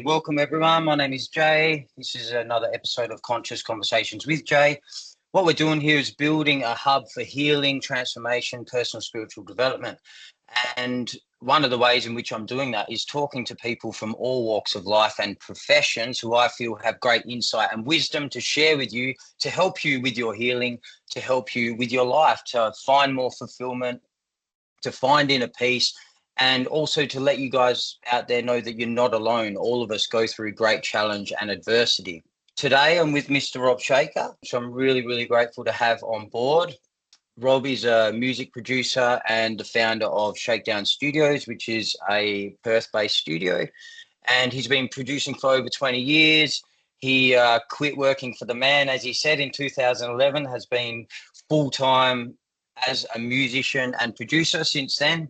Welcome everyone. My name is Jay. This is another episode of Conscious Conversations with Jay. What we're doing here is building a hub for healing, transformation, personal spiritual development. And one of the ways in which I'm doing that is talking to people from all walks of life and professions who I feel have great insight and wisdom to share with you, to help you with your healing, to help you with your life, to find more fulfillment, to find inner peace, and also to let you guys out there know that you're not alone. All of us go through great challenge and adversity. Today, I'm with Mr. Rob Shaker, which I'm really, really grateful to have on board. Rob is a music producer and the founder of Shakedown Studios, which is a Perth-based studio. And he's been producing for over 20 years. He quit working for the man, as he said, in 2011, has been full-time as a musician and producer since then.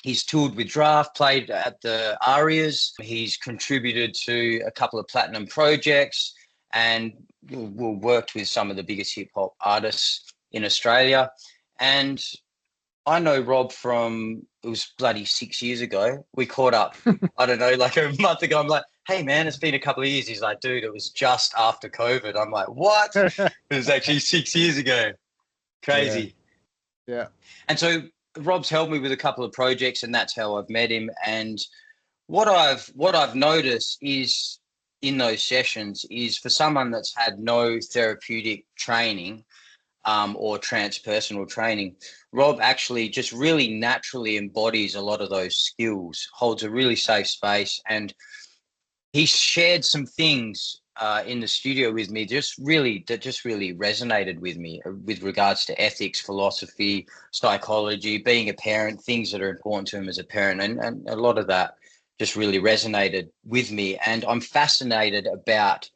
He's toured with Draft, played at the ARIAs. He's contributed to a couple of platinum projects and worked with some of the biggest hip hop artists in Australia. And I know Rob from, it was bloody 6 years ago. We caught up, I don't know, like a month ago. I'm like, hey, man, it's been a couple of years. He's like, dude, it was just after COVID. I'm like, what? It was actually 6 years ago. Crazy. Yeah. And so Rob's helped me with a couple of projects, and that's how I've met him. And what I've noticed is in those sessions is for someone that's had no therapeutic training or transpersonal training, Rob actually just really naturally embodies a lot of those skills, holds a really safe space, and he shared some things in the studio with me that just really resonated with me with regards to ethics, philosophy, psychology, being a parent, things that are important to him as a parent. And a lot of that just really resonated with me. And I'm fascinated about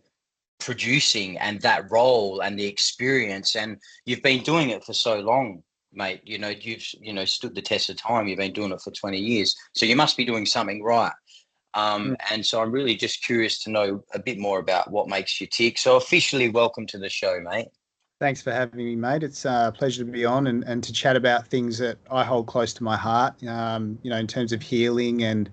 producing and that role and the experience. And you've been doing it for so long, mate. You've stood the test of time. You've been doing it for 20 years. So you must be doing something right. And so I'm really just curious to know a bit more about what makes you tick. So officially, welcome to the show, mate. Thanks for having me, mate. It's a pleasure to be on and to chat about things that I hold close to my heart, in terms of healing and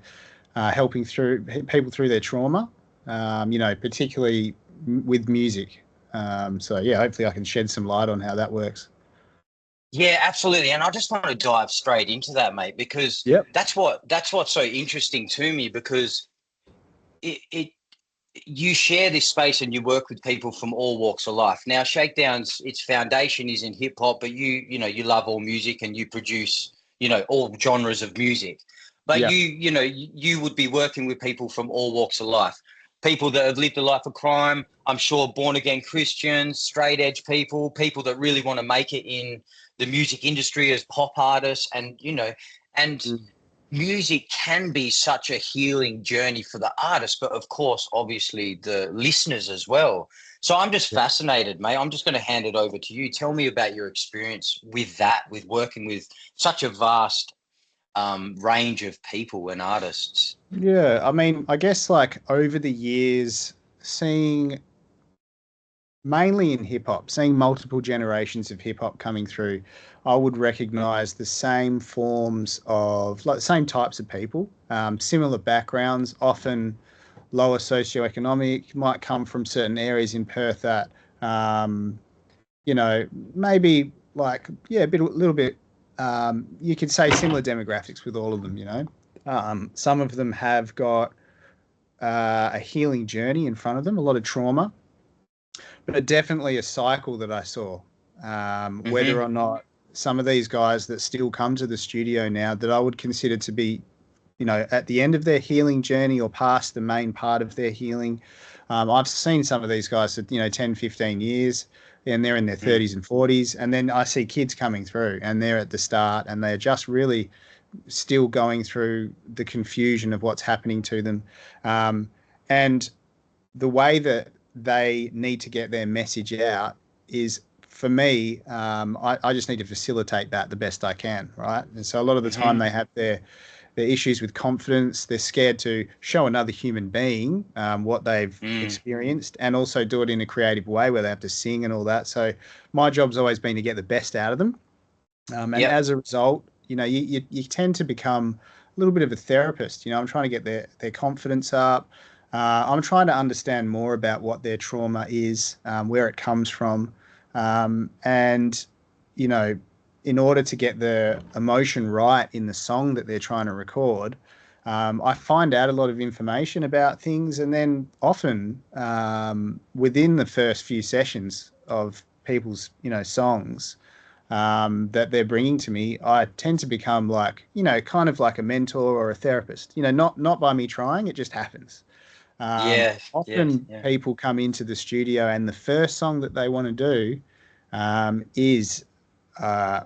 helping people through their trauma, particularly with music. Hopefully I can shed some light on how that works. Yeah, absolutely. And I just want to dive straight into that, mate, because that's what's so interesting to me, because you share this space and you work with people from all walks of life. Now, Shakedown's, its foundation is in hip hop, but you love all music and you produce, all genres of music. But you would be working with people from all walks of life. People that have lived a life of crime, I'm sure born again Christians, straight edge people that really want to make it in the music industry as pop artists, and music can be such a healing journey for the artist, but of course, obviously the listeners as well. So I'm just fascinated, mate. I'm just going to hand it over to you. Tell me about your experience with that, with working with such a vast range of people and artists. Yeah, I mean, I guess like over the years, seeing mainly in hip hop, seeing multiple generations of hip hop coming through, I would recognize the same forms of, like, the same types of people, similar backgrounds, often lower socioeconomic, might come from certain areas in Perth that, maybe like, a little bit, you could say similar demographics with all of them, Some of them have got a healing journey in front of them, a lot of trauma, but definitely a cycle that I saw, whether or not some of these guys that still come to the studio now that I would consider to be, at the end of their healing journey or past the main part of their healing. I've seen some of these guys at, 10, 15 years and they're in their 30s and 40s. And then I see kids coming through and they're at the start and they're just really still going through the confusion of what's happening to them. And the way that they need to get their message out is, for me, I just need to facilitate that the best I can, right? And so a lot of the time they have their issues with confidence. They're scared to show another human being what they've experienced, and also do it in a creative way where they have to sing and all that. So my job's always been to get the best out of them. As a result, you tend to become a little bit of a therapist. I'm trying to get their confidence up, I'm trying to understand more about what their trauma is, where it comes from, and you know, in order to get the emotion right in the song that they're trying to record, I find out a lot of information about things, and then often within the first few sessions of people's, songs that they're bringing to me, I tend to become like, kind of like a mentor or a therapist. Not by me trying, it just happens. Yeah, yeah, Often yeah. people come into the studio and the first song that they want to do is uh,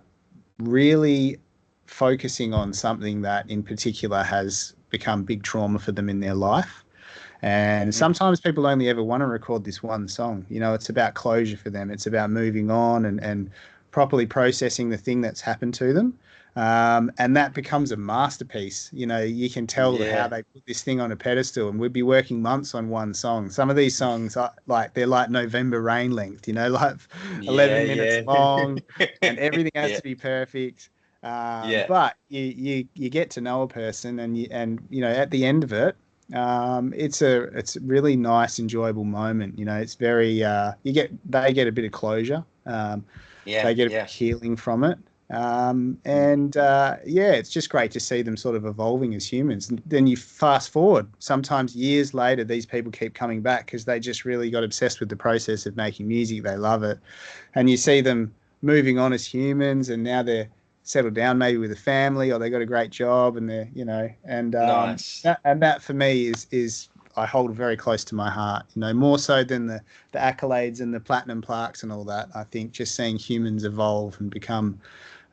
really focusing on something that in particular has become big trauma for them in their life. And Mhm. sometimes people only ever want to record this one song. It's about closure for them. It's about moving on and properly processing the thing that's happened to them. And that becomes a masterpiece. You can tell how Yeah, they put this thing on a pedestal, and we'd be working months on one song. Some of these songs are like, they're like November Rain length, like yeah, 11 minutes yeah. long, and everything has Yeah, to be perfect. yeah. But you get to know a person, and at the end of it, it's a really nice, enjoyable moment. It's very they get a bit of closure. Yeah, They get a bit yeah. of healing from it. Mm. Yeah, it's just great to see them sort of evolving as humans. And then you fast forward, sometimes years later, these people keep coming back because they just really got obsessed with the process of making music. They love it. And you see them moving on as humans, and now they're settled down maybe with a family, or they got a great job, and they're, Nice. that for me is I hold very close to my heart, more so than the accolades and the platinum plaques and all that. I think just seeing humans evolve and become,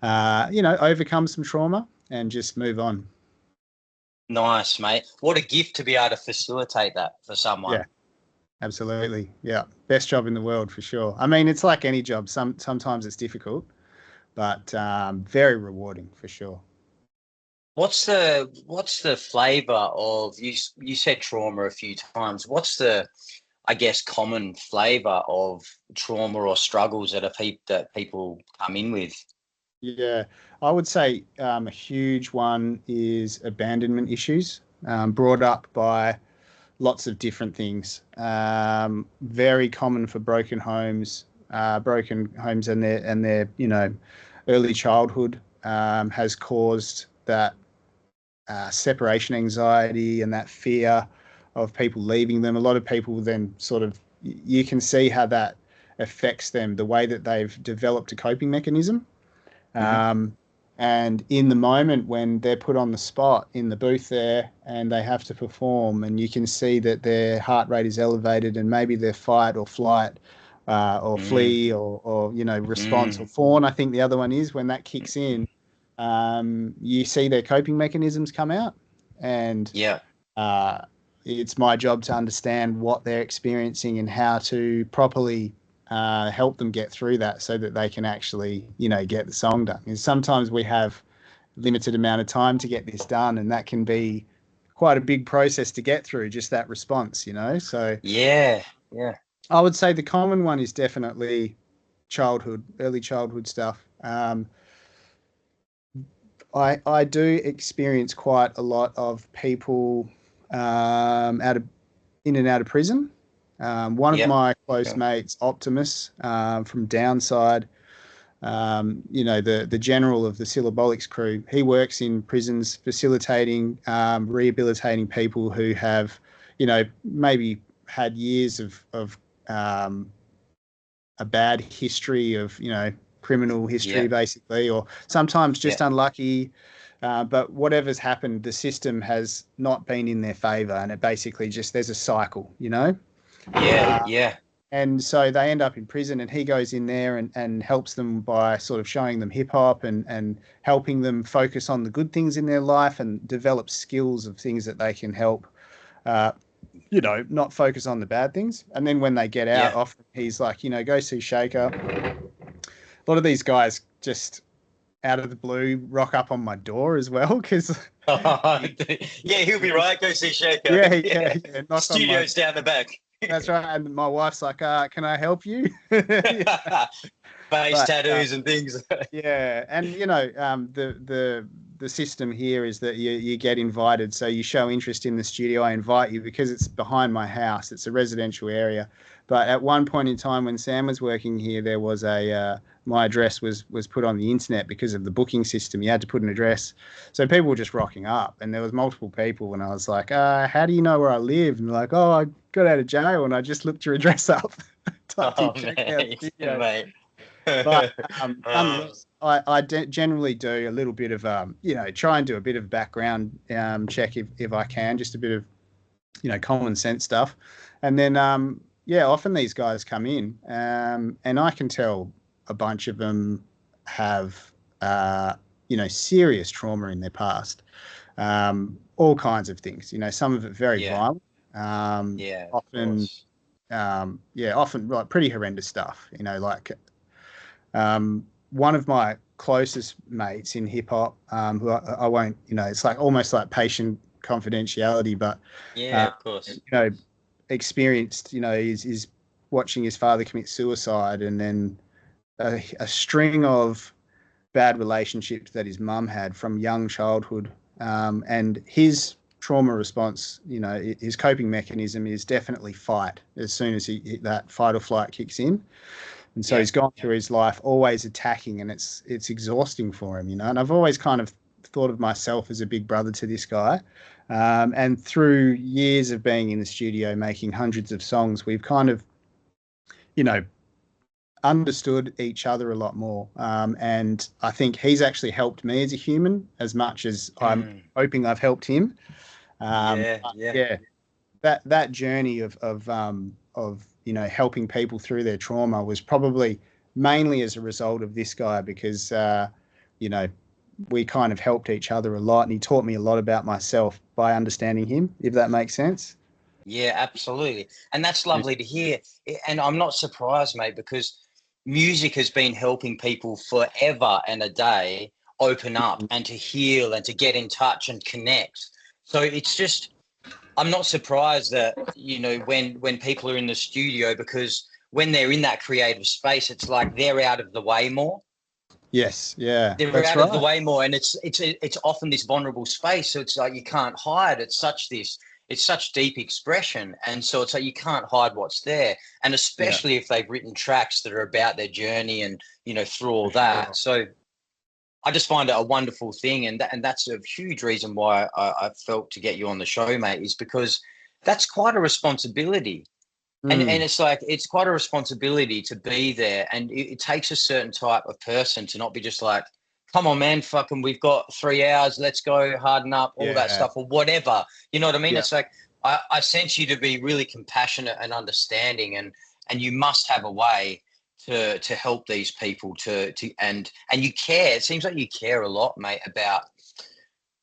overcome some trauma and just move on. Nice, mate. What a gift to be able to facilitate that for Yeah, someone. absolutely. Yeah, best job in the world for sure. I mean, it's like any job. Sometimes it's difficult, but very rewarding for sure. What's the flavor of you said trauma a few times. What's the, I guess, common flavor of trauma or struggles that people come in with? Yeah, I would say a huge one is abandonment issues, brought up by lots of different things. Very common for broken homes, and their early childhood has caused that separation anxiety and that fear of people leaving them. A lot of people then sort of, you can see how that affects them, the way that they've developed a coping mechanism. Hmm. Um, and in the moment when they're put on the spot in the booth there and they have to perform, and you can see that their heart rate is elevated, and maybe their fight or flight or Mm, flee or response, or mm, fawn, I think the other one is, when that kicks in, you see their coping mechanisms come out. And yeah, uh, it's my job to understand what they're experiencing and how to properly help them get through that so that they can actually, get the song done. And sometimes we have limited amount of time to get this done, and that can be quite a big process to get through, just that response. So yeah, yeah. I would say the common one is definitely early childhood stuff. I do experience quite a lot of people out of in and out of prison. One of Yep. my close Yep. mates, Optimus, from Downside, the general of the Syllabolics crew, he works in prisons facilitating, rehabilitating people who have, maybe had years of um, a bad history of, criminal history, Yep. basically, or sometimes just Yep. unlucky. But whatever's happened, the system has not been in their favor, and it basically just, there's a cycle. Yeah. Uh, Yeah. and so they end up in prison, and he goes in there and helps them by sort of showing them hip hop and helping them focus on the good things in their life and develop skills of things that they can help, uh, not focus on the bad things. And then when they get out, Yeah. often he's like, go see Shaker. A lot of these guys just out of the blue rock up on my door as well because Yeah, he'll be right. Go see Shaker. Yeah. yeah, knock on my. Studio's down the back. That's right. And my wife's like, can I help you? Yeah. Face But tattoos and things. yeah, and the the system here is that you get invited. So you show interest in the studio, I invite you because it's behind my house. It's a residential area. But at one point in time when Sam was working here, there was my address was put on the internet because of the booking system. You had to put an address. So people were just rocking up, and there was multiple people, and I was like, how do you know where I live? And they're like, oh, I got out of jail and I just looked your address up. Oh, man. Mate. But nonetheless, I generally do a little bit of, try and do a bit of background check if I can, just a bit of, common sense stuff. And then, often these guys come in and I can tell a bunch of them have, serious trauma in their past, all kinds of things, some of it very violent. Often, often like pretty horrendous stuff, like one of my closest mates in hip hop, who I won't, it's like almost like patient confidentiality, but of course, experienced, is watching his father commit suicide, and then a string of bad relationships that his mum had from young childhood, and his trauma response, his coping mechanism is definitely fight. As soon as that fight or flight kicks in. And so he's gone through his life always attacking, and it's exhausting for him, And I've always kind of thought of myself as a big brother to this guy. And through years of being in the studio making hundreds of songs, we've kind of, understood each other a lot more. And I think he's actually helped me as a human as much as I'm hoping I've helped him. That journey of helping people through their trauma was probably mainly as a result of this guy, because we kind of helped each other a lot, and he taught me a lot about myself by understanding him, if that makes sense. Yeah, absolutely. And that's lovely to hear. And I'm not surprised, mate, because music has been helping people forever and a day open up and to heal and to get in touch and connect. So it's just, I'm not surprised that, when people are in the studio, because when they're in that creative space, it's like they're out of the way more. Yes, yeah. They're out of the way more, and it's often this vulnerable space. So it's like you can't hide. It's such deep expression, and so it's like you can't hide what's there. And especially if they've written tracks that are about their journey and through all that. So I just find it a wonderful thing, and that's a huge reason why I felt to get you on the show, mate, is because that's quite a responsibility. And it's like, it's quite a responsibility to be there. And it takes a certain type of person to not be just like, come on, man, fucking, we've got 3 hours, let's go, harden up, all that stuff, or whatever. You know what I mean? It's like, I sense you to be really compassionate and understanding, and you must have a way to help these people and you care. It seems like you care a lot, mate, about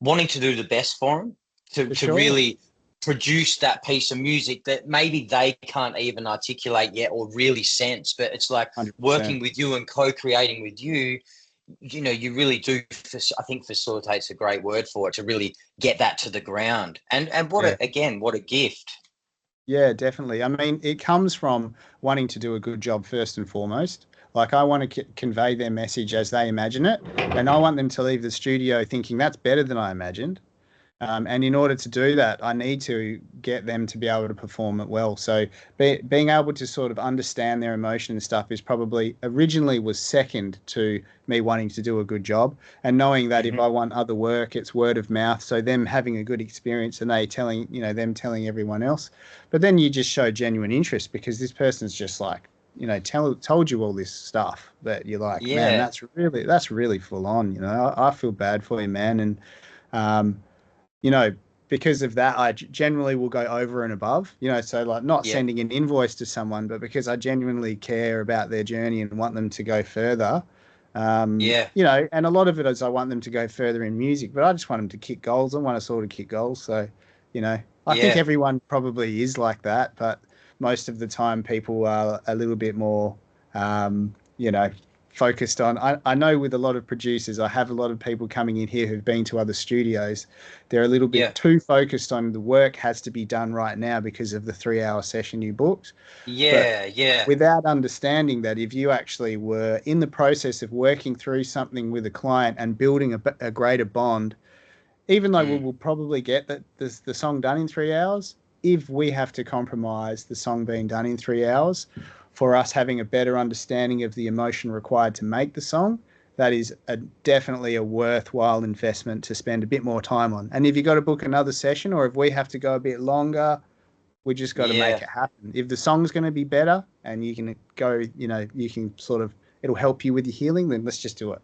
wanting to do the best for them, to really produce that piece of music that maybe they can't even articulate yet or really sense, but it's like 100%. Working with you and co-creating with you, you really do, I think facilitate's a great word for it, to really get that to the ground. And what a gift. Yeah, definitely. I mean, it comes from wanting to do a good job first and foremost. Like, I want to convey their message as they imagine it, and I want them to leave the studio thinking that's better than I imagined. And in order to do that, I need to get them to be able to perform it well. So being able to sort of understand their emotion and stuff is probably originally was second to me wanting to do a good job, and knowing that if I want other work, it's word of mouth. So them having a good experience and them telling everyone else. But then you just show genuine interest, because this person's just like, told you all this stuff that you're like, man, that's really full on. I feel bad for you, man. And, because of that, I generally will go over and above, so like not sending an invoice to someone, but because I genuinely care about their journey and want them to go further. And a lot of it is I want them to go further in music, but I just want them to kick goals. I want us all to kick goals. So, I think everyone probably is like that, but most of the time people are a little bit more, focused on. I know with a lot of producers, I have a lot of people coming in here who've been to other studios. They're a little bit too focused on the work has to be done right now because of the 3-hour session you booked. Yeah, Without understanding that if you actually were in the process of working through something with a client and building a greater bond, even though we will probably get the song done in 3 hours, if we have to compromise the song being done in 3 hours for us having a better understanding of the emotion required to make the song, that is definitely a worthwhile investment to spend a bit more time on. And if you got to book another session, or if we have to go a bit longer, we just got to make it happen. If the song's going to be better and you can go, you can sort of, it'll help you with your healing, then let's just do it,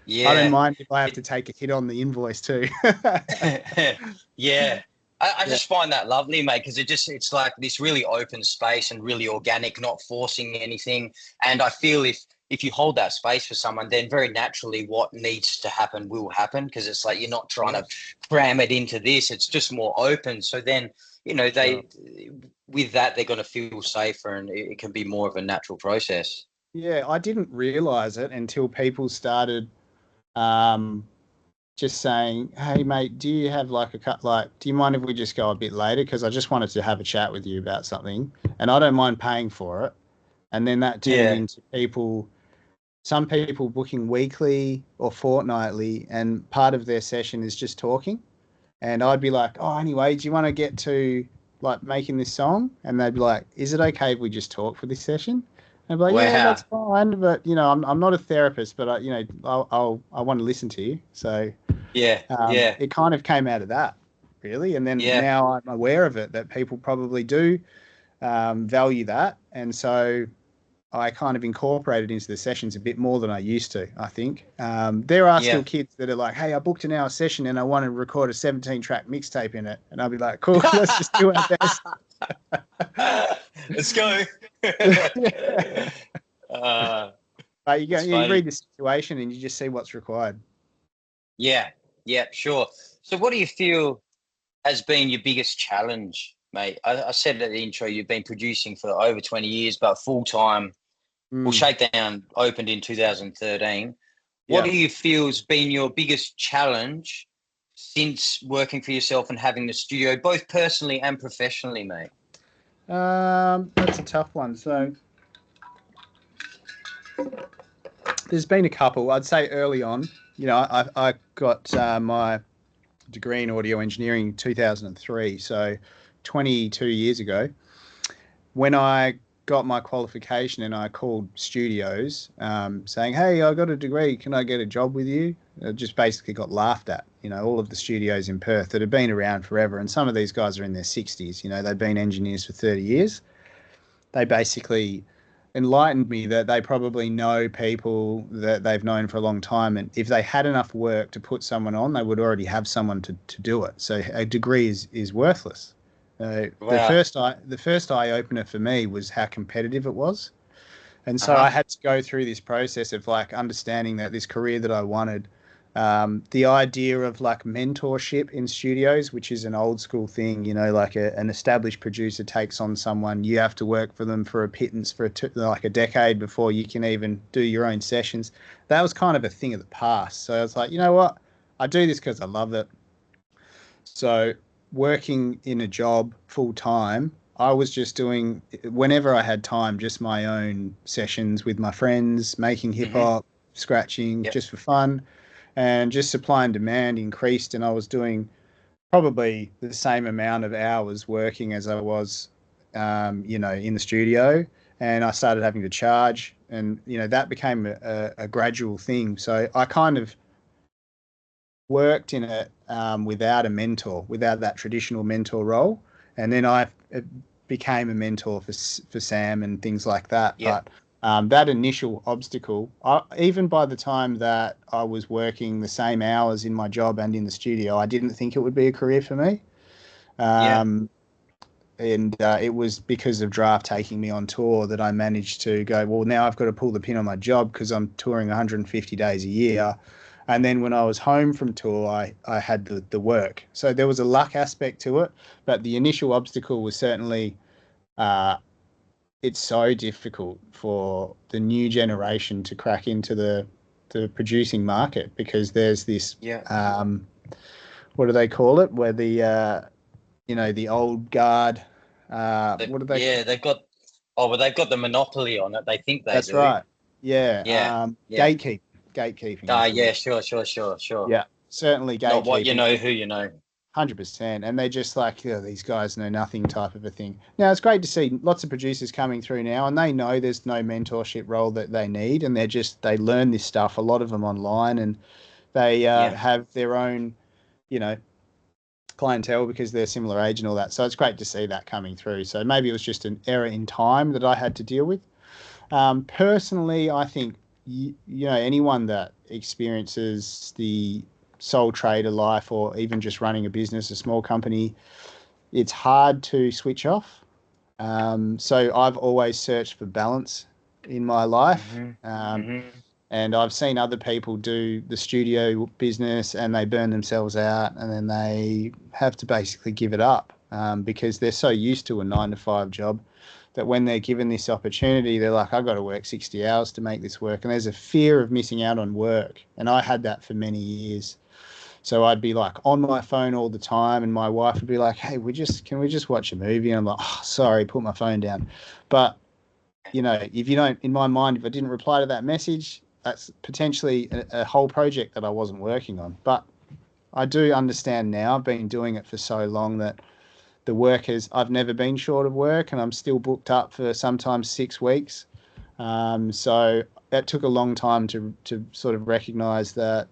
Yeah. I don't mind if I have to take a hit on the invoice too. Yeah. I just find that lovely, mate, because it's like this really open space and really organic, not forcing anything. And I feel if you hold that space for someone, then very naturally what needs to happen will happen, because it's like you're not trying to cram it into this. It's just more open. So then, with that, they're going to feel safer and it can be more of a natural process. Yeah, I didn't realize it until people started just saying, "Hey, mate, do you have like do you mind if we just go a bit later? Because I just wanted to have a chat with you about something, and I don't mind paying for it." And then that turned into some people booking weekly or fortnightly, and part of their session is just talking. And I'd be like, "Oh, anyway, do you want to get to like making this song?" And they'd be like, "Is it okay if we just talk for this session?" And I'd be like, Wow. "Yeah, that's fine, but I'm not a therapist, but I want to listen to you." So it kind of came out of that, really. And then now I'm aware of it, that people probably do value that, and so I kind of incorporated into the sessions a bit more than I used to, I think. There are still kids that are like, "Hey, I booked an hour session and I want to record a 17-track mixtape in it." And I'll be like, "Cool, let's just do our best." Let's go. But you read the situation and you just see what's required. Yeah, sure. So what do you feel has been your biggest challenge, mate? I said at the intro, you've been producing for over 20 years, but full-time. Well, Shakedown opened in 2013. What do you feel has been your biggest challenge since working for yourself and having the studio, both personally and professionally, mate? That's a tough one. So there's been a couple. I'd say early on, I got my degree in audio engineering in 2003, so 22 years ago. When I got my qualification and I called studios saying, "Hey, I got a degree, can I get a job with you?" I just basically got laughed at. All of the studios in Perth that have been around forever, and some of these guys are in their 60s, they've been engineers for 30 years. They basically enlightened me that they probably know people that they've known for a long time, and if they had enough work to put someone on, they would already have someone to do it. So a degree is worthless. Wow. The first eye opener for me was how competitive it was, and so I had to go through this process of like understanding that this career that I wanted, the idea of like mentorship in studios, which is an old school thing, like an established producer takes on someone, you have to work for them for a pittance for like a decade before you can even do your own sessions. That was kind of a thing of the past. So I was like, you know what? I do this because I love it. So working in a job full time, I was just doing, whenever I had time, just my own sessions with my friends, making hip hop, scratching, just for fun. And just supply and demand increased, and I was doing probably the same amount of hours working as I was, in the studio. And I started having to charge, and that became a gradual thing. So I kind of worked in it without a mentor, without that traditional mentor role, and then I became a mentor for Sam and things like that. But that initial obstacle, even by the time that I was working the same hours in my job and in the studio, I didn't think it would be a career for me. And it was because of Draft taking me on tour that I managed to go, well, now I've got to pull the pin on my job because I'm touring 150 days a year. And then when I was home from tour, I had the work. So there was a luck aspect to it, but the initial obstacle was certainly it's so difficult for the new generation to crack into the producing market, because there's this what do they call it, where the the old guard, what do they call it? They've got the monopoly on it. They think they That's do. right. Yeah. Yeah. Gatekeeping is the word. Sure. Yeah, certainly Not what you gatekeeping. know, who you know. 100%. And they just like, these guys know nothing type of a thing. Now, it's great to see lots of producers coming through now, and they know there's no mentorship role that they need. And they learn this stuff, a lot of them online, and they have their own, clientele because they're similar age and all that. So it's great to see that coming through. So maybe it was just an error in time that I had to deal with. Personally, I think, anyone that experiences the sole trader life, or even just running a business, a small company, it's hard to switch off. So I've always searched for balance in my life. And I've seen other people do the studio business and they burn themselves out, and then they have to basically give it up because they're so used to a 9-to-5 job that when they're given this opportunity, they're like, I've got to work 60 hours to make this work. And there's a fear of missing out on work. And I had that for many years. So I'd be like on my phone all the time, and my wife would be like, hey, can we just watch a movie? And I'm like, oh, sorry, put my phone down. But, if you don't, in my mind, if I didn't reply to that message, that's potentially a whole project that I wasn't working on. But I do understand now, I've been doing it for so long, that I've never been short of work, and I'm still booked up for sometimes 6 weeks. So that took a long time to sort of recognize that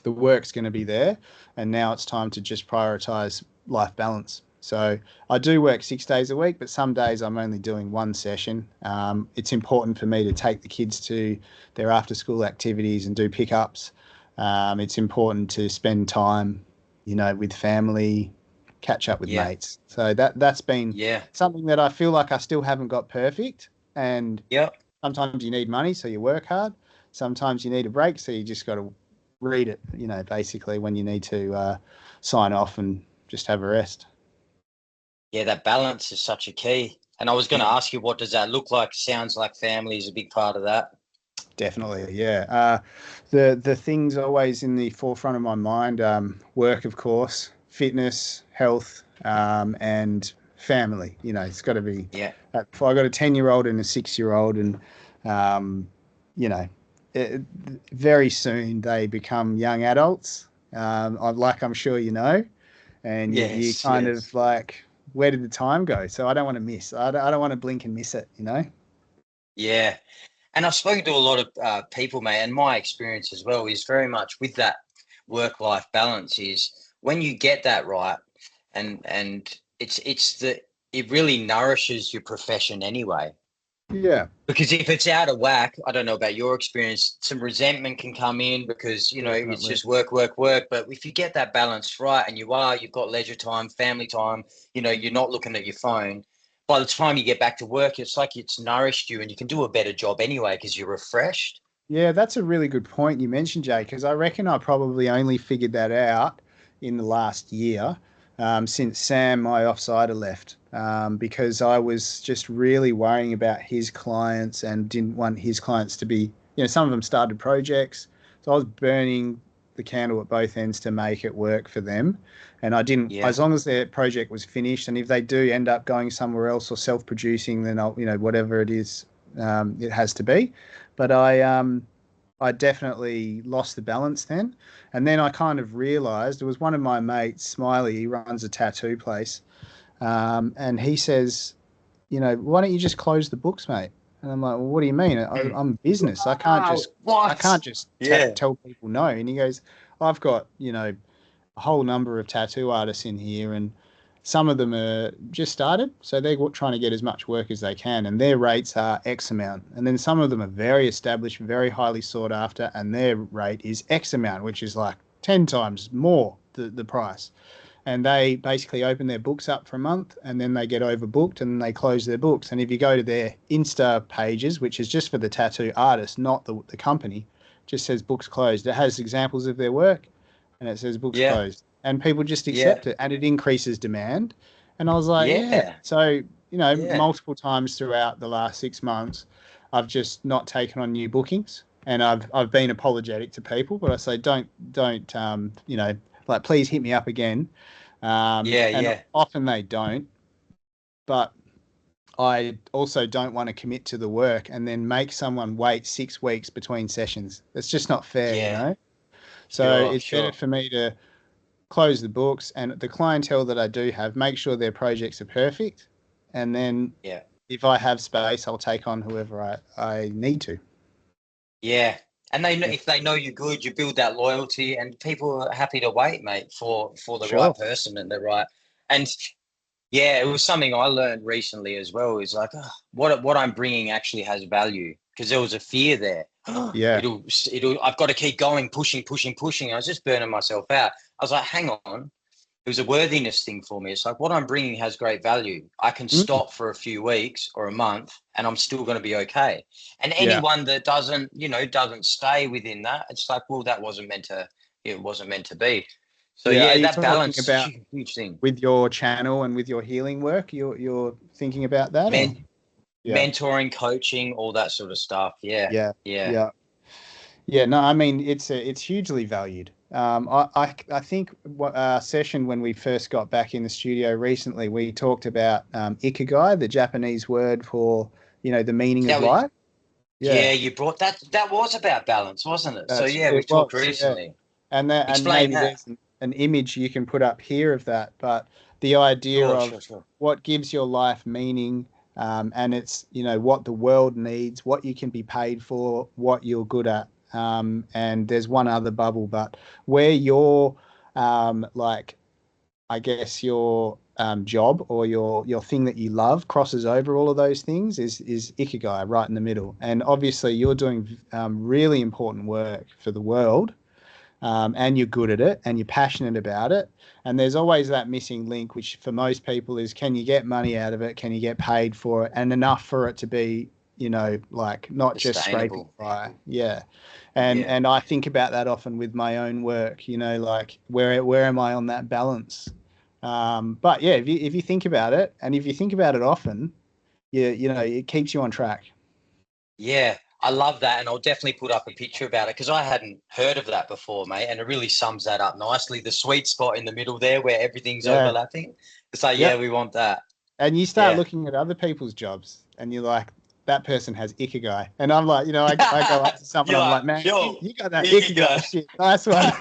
the work's going to be there, and now it's time to just prioritize life balance. So I do work 6 days a week, but some days I'm only doing one session. It's important for me to take the kids to their after school activities and do pickups. It's important to spend time, with family, catch up with mates. So that's been something that I feel like I still haven't got perfect. And sometimes you need money, so you work hard. Sometimes you need a break, so you just got to read it, basically when you need to sign off and just have a rest. Yeah, that balance is such a key. And I was going to ask you, what does that look like? Sounds like family is a big part of that. Definitely, yeah. The things always in the forefront of my mind, work, of course, fitness, health, and family. It's got to be. Yeah. I got a 10-year-old and a 6-year-old, and very soon they become young adults. I'm sure you know, and you kind of like, where did the time go? So I don't want to miss. I don't want to blink and miss it. Yeah. And I've spoken to a lot of people, mate, and my experience as well is very much with that work-life balance is when you get that right, and it really nourishes your profession anyway. Yeah. Because if it's out of whack, I don't know about your experience, some resentment can come in because, it's just work. But if you get that balance right and you've got leisure time, family time, you're not looking at your phone, by the time you get back to work, it's like it's nourished you and you can do a better job anyway because you're refreshed. Yeah, that's a really good point you mentioned, Jay, because I reckon I probably only figured that out in the last year, since Sam, my offsider, left, because I was just really worrying about his clients and didn't want his clients to be, some of them started projects. So I was burning the candle at both ends to make it work for them. And I didn't, as long as their project was finished, and if they do end up going somewhere else or self-producing, then I'll, whatever it is, it has to be. But I definitely lost the balance then. And then I kind of realized, it was one of my mates, Smiley, he runs a tattoo place. And he says, why don't you just close the books, mate? And I'm like, well, what do you mean? I'm business. I can't just tell people no. And he goes, I've got, a whole number of tattoo artists in here, and some of them are just started, so they're trying to get as much work as they can, and their rates are X amount. And then some of them are very established, very highly sought after, and their rate is X amount, which is like 10 times more the price. And they basically open their books up for a month, and then they get overbooked and they close their books. And if you go to their Insta pages, which is just for the tattoo artist, not the company, just says books closed. It has examples of their work, and it says books closed. And people just accept it, and it increases demand. And I was like, So multiple times throughout the last 6 months, I've just not taken on new bookings, and I've been apologetic to people, but I say don't like, please hit me up again. And often they don't, but I also don't want to commit to the work and then make someone wait 6 weeks between sessions. It's just not fair, So it's better for me to close the books, and the clientele that I do have, make sure their projects are perfect. And then if I have space, I'll take on whoever I need to. Yeah. And if they know you're good, you build that loyalty, and people are happy to wait, mate, for the right person and the right. And yeah, it was something I learned recently as well. Is like, what I'm bringing actually has value, because there was a fear there. It'll. I've got to keep going, pushing. I was just burning myself out. I was like, hang on. It was a worthiness thing for me. It's like, what I'm bringing has great value. I can stop for a few weeks or a month, and I'm still going to be okay. And anyone that doesn't stay within that, it's like, well, that wasn't meant to. It wasn't meant to be. So that balance is a huge thing. With your channel and with your healing work, you're thinking about that? Mentoring, coaching, all that sort of stuff. Yeah. No, I mean, it's hugely valued. I think our session when we first got back in the studio recently, we talked about ikigai, the Japanese word for the meaning of life. Yeah, you brought that. That was about balance, wasn't it? We talked recently. And maybe there's an image you can put up here of that, but the idea of what gives your life meaning, and it's what the world needs, what you can be paid for, what you're good at. And there's one other bubble, but where your I guess your job or your thing that you love crosses over all of those things is ikigai right in the middle. And obviously you're doing really important work for the world, and you're good at it and you're passionate about it. And there's always that missing link, which for most people is, can you get money out of it? Can you get paid for it? And enough for it to be, not just scraping by. And I think about that often with my own work, like where am I on that balance? But yeah, if you think about it, and if you think about it often, it keeps you on track. Yeah, I love that, and I'll definitely put up a picture about it, because I hadn't heard of that before, mate, and it really sums that up nicely. The sweet spot in the middle there where everything's overlapping. It's like, we want that. And you start looking at other people's jobs, and you're like, that person has ikigai. And I'm like, I go up to someone, I'm like, man, you got that ikigai shit. Nice one.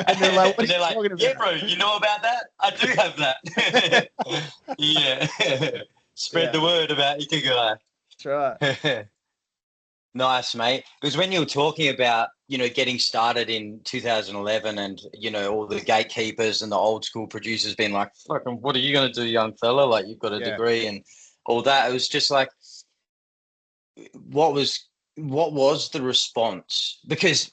And they're like, what are you talking about? Yeah, bro, you know about that? I do have that. Yeah. Spread the word about ikigai. That's right. Nice, mate. Because when you were talking about, getting started in 2011 and, all the gatekeepers and the old school producers being like, fucking, what are you going to do, young fella? Like, you've got a degree and all that. It was just like, what was the response? Because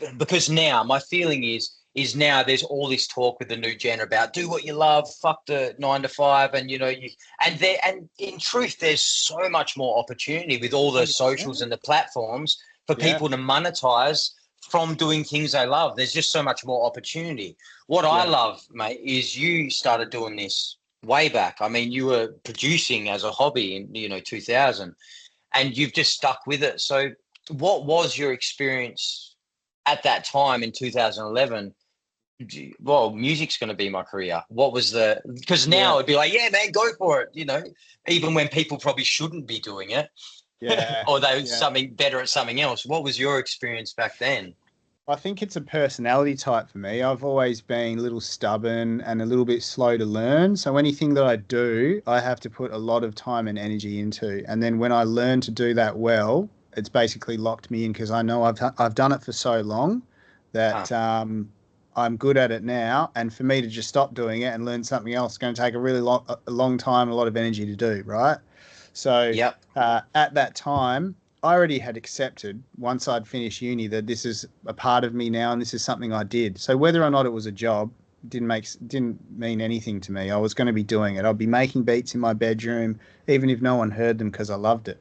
now my feeling is now there's all this talk with the new gen about do what you love, fuck the 9 to 5, and and in truth there's so much more opportunity with all the socials and the platforms for people to monetize from doing things they love. There's just so much more opportunity. What I love, mate, is you started doing this way back. I mean, you were producing as a hobby in 2000, and you've just stuck with it. So what was your experience at that time in 2011? Well, music's going to be my career. What was because now it'd be like, yeah, man, go for it. Even when people probably shouldn't be doing it, or they something better at something else. What was your experience back then? I think it's a personality type for me. I've always been a little stubborn and a little bit slow to learn. So anything that I do, I have to put a lot of time and energy into. And then when I learn to do that well, it's basically locked me in, because I know I've done it for so long that I'm good at it now. And for me to just stop doing it and learn something else is going to take a really long time, a lot of energy to do, right? So at that time, I already had accepted, once I'd finished uni, that this is a part of me now and this is something I did. So whether or not it was a job didn't mean anything to me. I was going to be doing it. I'd be making beats in my bedroom, even if no one heard them, because I loved it,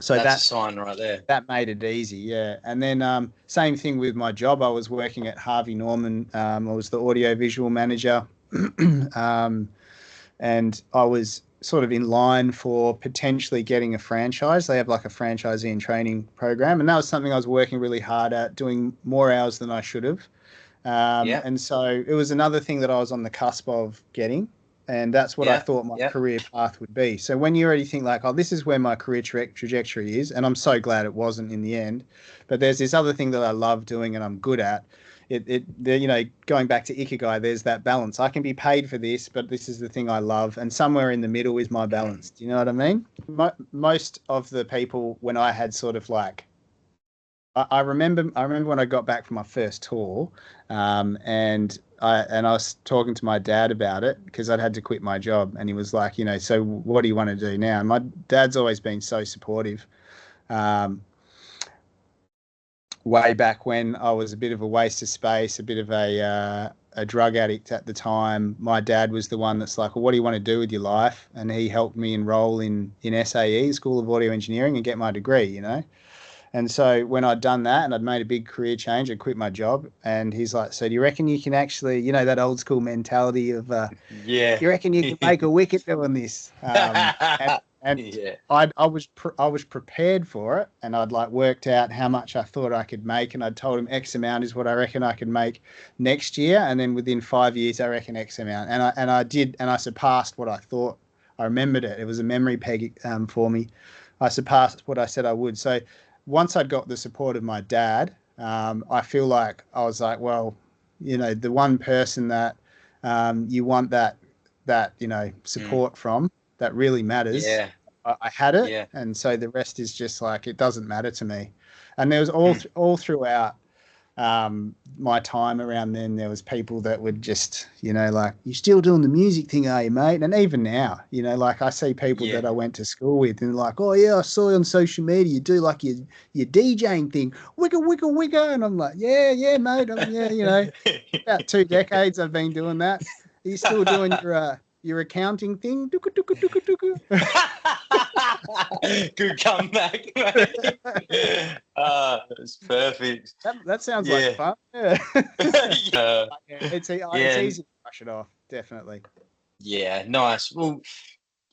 So that's a sign right there. That made it easy, yeah. And then same thing with my job. I was working at Harvey Norman. I was the audio visual manager. And I was sort of in line for potentially getting a franchise. They have like a franchisee and training program, and that was something I was working really hard at, doing more hours than I should have. Yeah. And so it was another thing that I was on the cusp of getting, and that's what I Yeah. thought my Yeah. career path would be. So when you already think like, oh, this is where my career trajectory is, and I'm so glad it wasn't in the end, but there's this other thing that I love doing and I'm good at. Going back to Ikigai, there's that balance. I can be paid for this, but this is the thing I love, and somewhere in the middle is my balance. Do you know what I mean? Most of the people, when I had sort of like, I remember when I got back from my first tour, and I was talking to my dad about it because I'd had to quit my job, and he was like, so what do you want to do now? And my dad's always been so supportive. Way back when I was a bit of a waste of space, a bit of a drug addict at the time, my dad was the one that's like, well, what do you want to do with your life? And he helped me enroll in SAE, School of Audio Engineering, and get my degree, And so when I'd done that and I'd made a big career change, I quit my job. And he's like, so do you reckon you can actually, that old school mentality of, Yeah. you reckon you can make a wicket doing this? And Yeah. I was prepared for it, and I'd like worked out how much I thought I could make, and I'd told him X amount is what I reckon I could make next year, and then within 5 years I reckon X amount, and I did, and I surpassed what I thought. I remembered it. It was a memory peg for me. I surpassed what I said I would. So once I'd got the support of my dad, I feel like I was like, well, the one person that you want that support from, that really matters. Yeah. I had it, Yeah. and so the rest is just like, it doesn't matter to me. And there was all throughout my time around then, there was people that would just, like, you're still doing the music thing, are you, mate? And even now, like I see people that I went to school with and like, oh yeah, I saw you on social media, you do like your DJing thing, wiggle, wiggle, wiggle. And I'm like, yeah, mate. About 2 decades I've been doing that. Are you still doing your accounting thing? Good comeback, mate. It's perfect. That sounds like fun. Yeah. It's easy to brush it off, definitely. Yeah, nice. Well,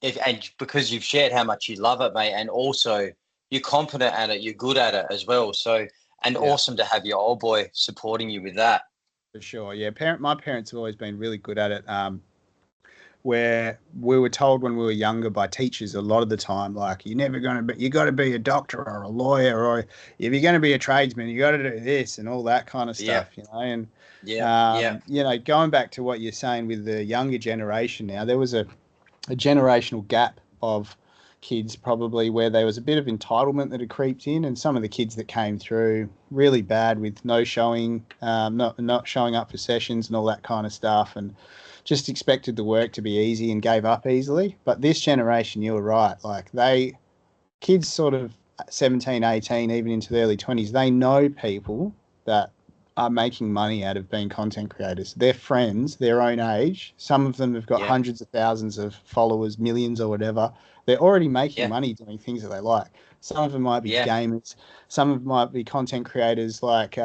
and because you've shared how much you love it, mate, and also you're confident at it, you're good at it as well. So, and awesome to have your old boy supporting you with that. For sure, yeah. My parents have always been really good at it. Where we were told when we were younger by teachers a lot of the time, like, you got to be a doctor or a lawyer, or if you're going to be a tradesman, you got to do this and all that kind of stuff, And going back to what you're saying with the younger generation now, there was a generational gap of kids probably where there was a bit of entitlement that had creeped in, and some of the kids that came through really bad with no showing, not showing up for sessions and all that kind of stuff, and just expected the work to be easy and gave up easily. But this generation, you were right, like kids sort of 17, 18, even into the early 20s, they know people that are making money out of being content creators. Their friends, their own age, some of them have got hundreds of thousands of followers, millions or whatever. They're already making money doing things that they like. Some of them might be gamers. Some of them might be content creators like,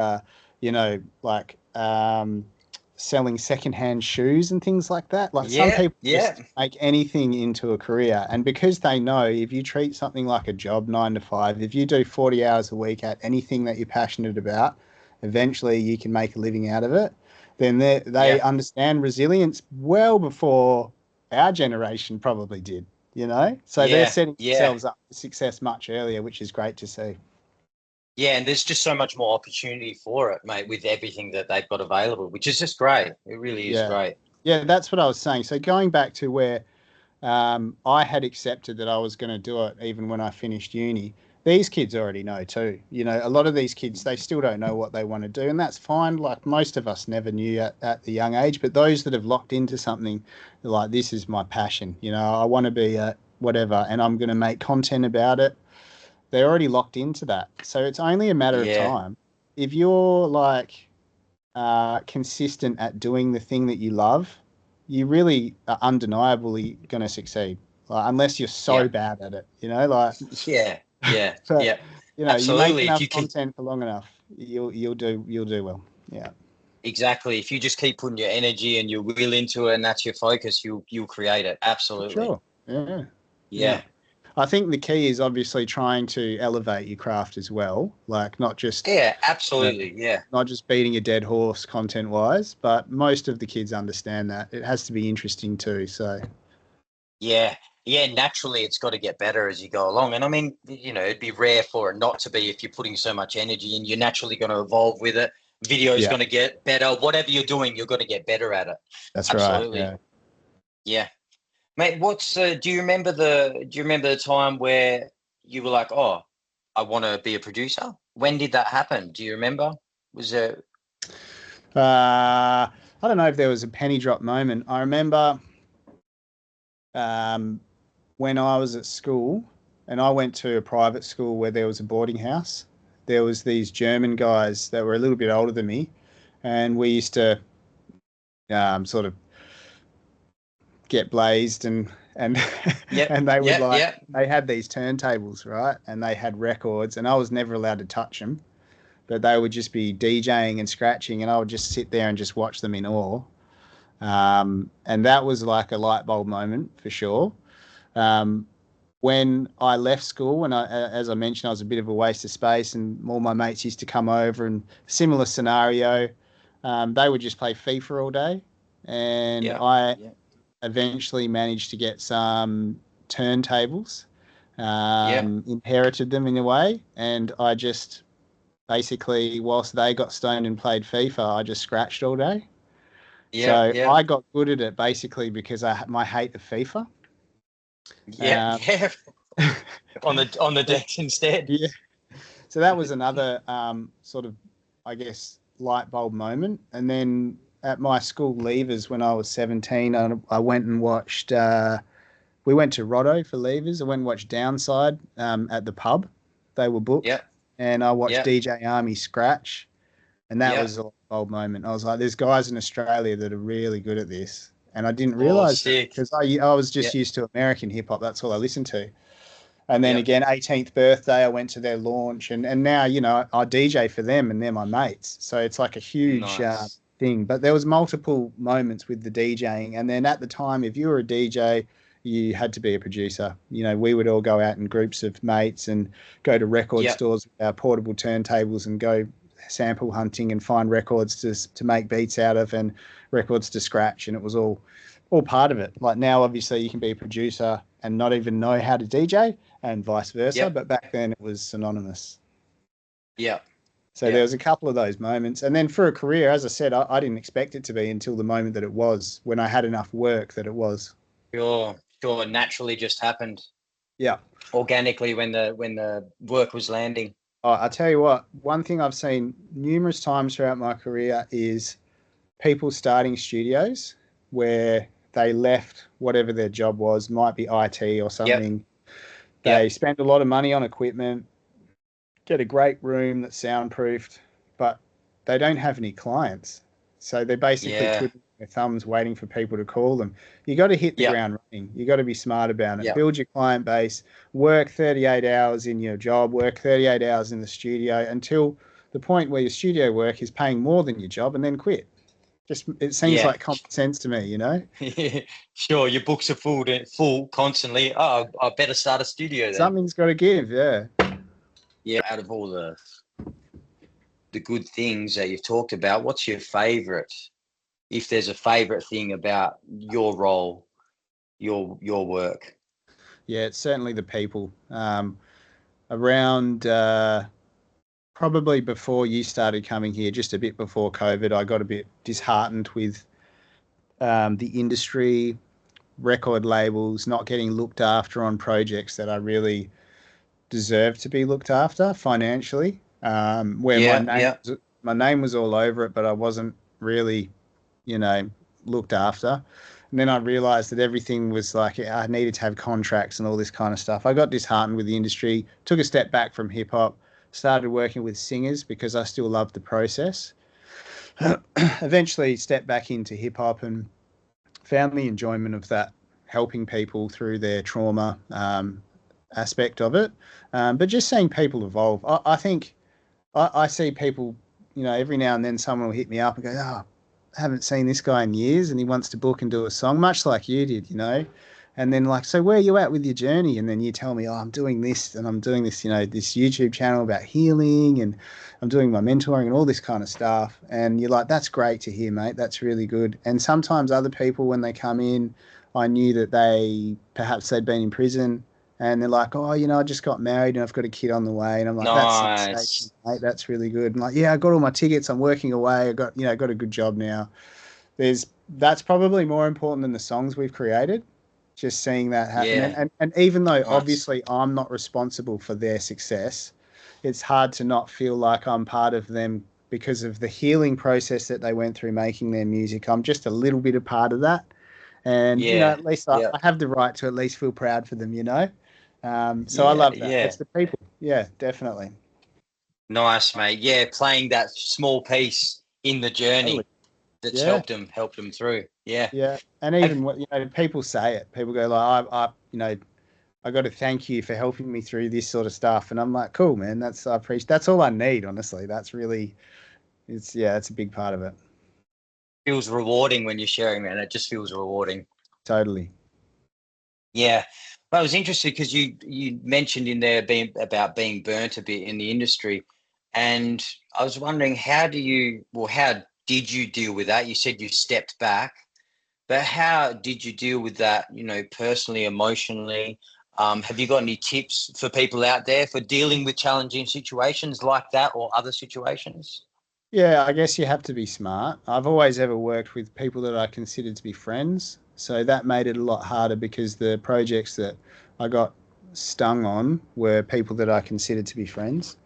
selling secondhand shoes and things like that. Like some people just make anything into a career. And because they know if you treat something like a job 9 to 5, if you do 40 hours a week at anything that you're passionate about, eventually you can make a living out of it. Then they understand resilience well before our generation probably did, So they're setting themselves up for success much earlier, which is great to see. Yeah, and there's just so much more opportunity for it, mate, with everything that they've got available, which is just great. It really is great. Yeah, that's what I was saying. So going back to where I had accepted that I was going to do it even when I finished uni, these kids already know too. A lot of these kids, they still don't know what they want to do, and that's fine. Like most of us never knew at the young age, but those that have locked into something, like, this is my passion, I want to be a whatever, and I'm going to make content about it. They're already locked into that. So it's only a matter of time. If you're like consistent at doing the thing that you love, you really are undeniably going to succeed. Unless you're so bad at it, like. But, you make enough content for long enough, you'll do well. Yeah. Exactly. If you just keep putting your energy and your will into it, and that's your focus, you'll create it. Absolutely. Sure. Yeah. Yeah. I think the key is obviously trying to elevate your craft as well, like not just Absolutely. Yeah. not just beating a dead horse content wise, but most of the kids understand that it has to be interesting too. So Yeah. Yeah, naturally it's got to get better as you go along. And I mean, it'd be rare for it not to be if you're putting so much energy in. You're naturally going to evolve with it. Video is going to get better. Whatever you're doing, you're going to get better at it. That's Absolutely. right. Yeah. Mate, do you remember the time where you were like, oh, I want to be a producer? When did that happen? Do you remember? Was it? I don't know if there was a penny drop moment. I remember when I was at school, and I went to a private school where there was a boarding house. There was these German guys that were a little bit older than me, and we used to sort of get blazed and and they would they had these turntables, right? And they had records, and I was never allowed to touch them, but they would just be DJing and scratching, and I would just sit there and just watch them in awe. And that was like a light bulb moment for sure. When I left school, and as I mentioned, I was a bit of a waste of space, and all my mates used to come over, and similar scenario, they would just play FIFA all day, and I eventually managed to get some turntables, inherited them in a way, and I just basically, whilst they got stoned and played FIFA, I just scratched all day. I got good at it basically because my hate of FIFA. On the decks instead. Yeah. So that was another sort of, I guess, light bulb moment. And then at my school leavers when I was 17, I went and watched. We went to Roto for leavers. I went and watched Downside at the pub. They were booked. Yeah. And I watched DJ Army scratch. And that was a light bulb moment. I was like, there's guys in Australia that are really good at this. And I didn't realize because I was just used to American hip hop. That's all I listened to. And then again, 18th birthday, I went to their launch, and now, I DJ for them and they're my mates. So it's like a huge thing. But there was multiple moments with the DJing. And then at the time, if you were a DJ, you had to be a producer. We would all go out in groups of mates and go to record stores with our portable turntables and go sample hunting and find records to make beats out of and records to scratch, and it was all part of it. Like now, obviously, you can be a producer and not even know how to DJ, and vice versa. But back then, it was synonymous. So there was a couple of those moments, and then for a career, as I said, I didn't expect it to be until the moment that it was, when I had enough work that it was. Sure. It naturally just happened. Yeah. Organically when the work was landing. I tell you what, one thing I've seen numerous times throughout my career is people starting studios where they left whatever their job was, might be IT or something. They spend a lot of money on equipment, get a great room that's soundproofed, but they don't have any clients. So they're basically twiddling their thumbs waiting for people to call them. You got to hit the ground running. You got to be smart about it. Build your client base, work 38 hours in your job, work 38 hours in the studio until the point where your studio work is paying more than your job, and then quit. It seems like common sense to me, Sure, your books are full constantly. Oh, I better start a studio then. Something's got to give, out of all the good things that you've talked about, what's your favorite, if there's a favorite thing about your role, your work? It's certainly the people. Around probably before you started coming here, just a bit before COVID, I got a bit disheartened with the industry, record labels not getting looked after on projects that I really deserve to be looked after financially. Where my name was all over it, but I wasn't really, looked after. And then I realized that everything was like, I needed to have contracts and all this kind of stuff. I got disheartened with the industry, took a step back from hip hop, started working with singers because I still loved the process. Eventually stepped back into hip hop and found the enjoyment of that, helping people through their trauma aspect of it. But just seeing people evolve. I think I see people, every now and then someone will hit me up and go, I haven't seen this guy in years and he wants to book and do a song, much like you did, And then like, so where are you at with your journey? And then you tell me, oh, I'm doing this and I'm doing this, this YouTube channel about healing, and I'm doing my mentoring and all this kind of stuff. And you're like, that's great to hear, mate. That's really good. And sometimes other people, when they come in, I knew that perhaps they'd been in prison, and they're like, oh, I just got married and I've got a kid on the way. And I'm like, that's sensational, Nice. mate. That's really good. And like, yeah, I got all my tickets. I'm working away. Got a good job now. That's probably more important than the songs we've created. Just seeing that happen. Yeah. And even though Nice. obviously I'm not responsible for their success, it's hard to not feel like I'm part of them because of the healing process that they went through making their music. I'm just a little bit a part of that. And, Yeah. at least I Yeah. have the right to at least feel proud for them. So I Yeah. love that. Yeah. It's the people. Yeah, definitely. Nice, mate. Yeah, playing that small piece in the Totally. journey that's Yeah. helped them through. Yeah. Yeah. And Have, even what, people say it. People go like, I got to thank you for helping me through this sort of stuff. And I'm like, cool, man. I appreciate, that's all I need, honestly. That's really, it's a big part of it. feels rewarding when you're sharing, man. It just feels rewarding. Totally. Yeah. Well, I was interested because you mentioned in there being burnt a bit in the industry. And I was wondering, how did you deal with that? You said you stepped back, but how did you deal with that, personally, emotionally? Have you got any tips for people out there for dealing with challenging situations like that or other situations? Yeah, I guess you have to be smart. I've always ever worked with people that I considered to be friends. So that made it a lot harder because the projects that I got stung on were people that I considered to be friends.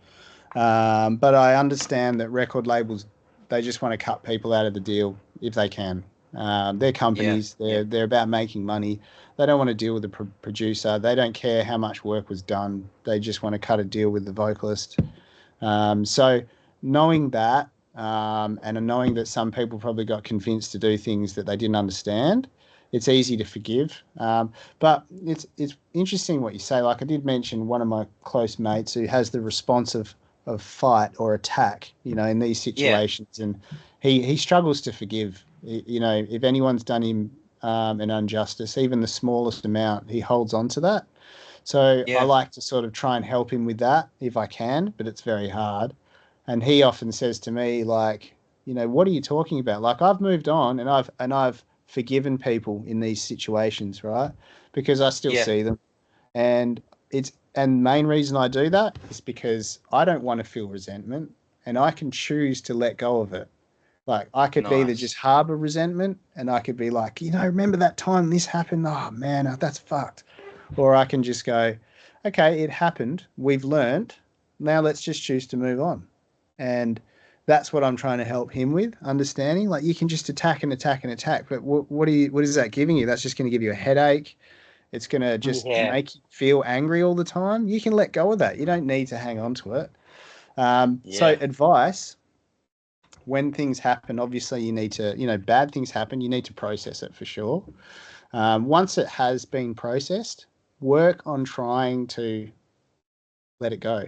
But I understand that record labels, they just want to cut people out of the deal if they can. They're Yeah. companies. Yeah. They're about making money. They don't want to deal with the producer. They don't care how much work was done. They just want to cut a deal with the vocalist. So knowing that, and knowing that some people probably got convinced to do things that they didn't understand, it's easy to forgive. But it's interesting what you say. Like I did mention one of my close mates who has the response of fight or attack, in these Yeah. situations, and he struggles to forgive. If anyone's done him an injustice, even the smallest amount, he holds on to that. So I Yeah. like to sort of try and help him with that if I can, but it's very hard. And he often says to me, like, what are you talking about? Like I've moved on and I've forgiven people in these situations, right? Because I still Yeah. see them. And main reason I do that is because I don't want to feel resentment, and I can choose to let go of it. Like I could either just Nice. harbor resentment, and I could be like, remember that time this happened? Oh man, that's fucked. Or I can just go, okay, it happened. We've learned. Now let's just choose to move on. And that's what I'm trying to help him with, understanding. Like you can just attack and attack and attack, but what is that giving you? That's just going to give you a headache. It's going to just Yeah. make you feel angry all the time. You can let go of that. You don't need to hang on to it. So Yeah. advice, when things happen, obviously you need to, bad things happen. You need to process it for sure. Once it has been processed, work on trying to let it go.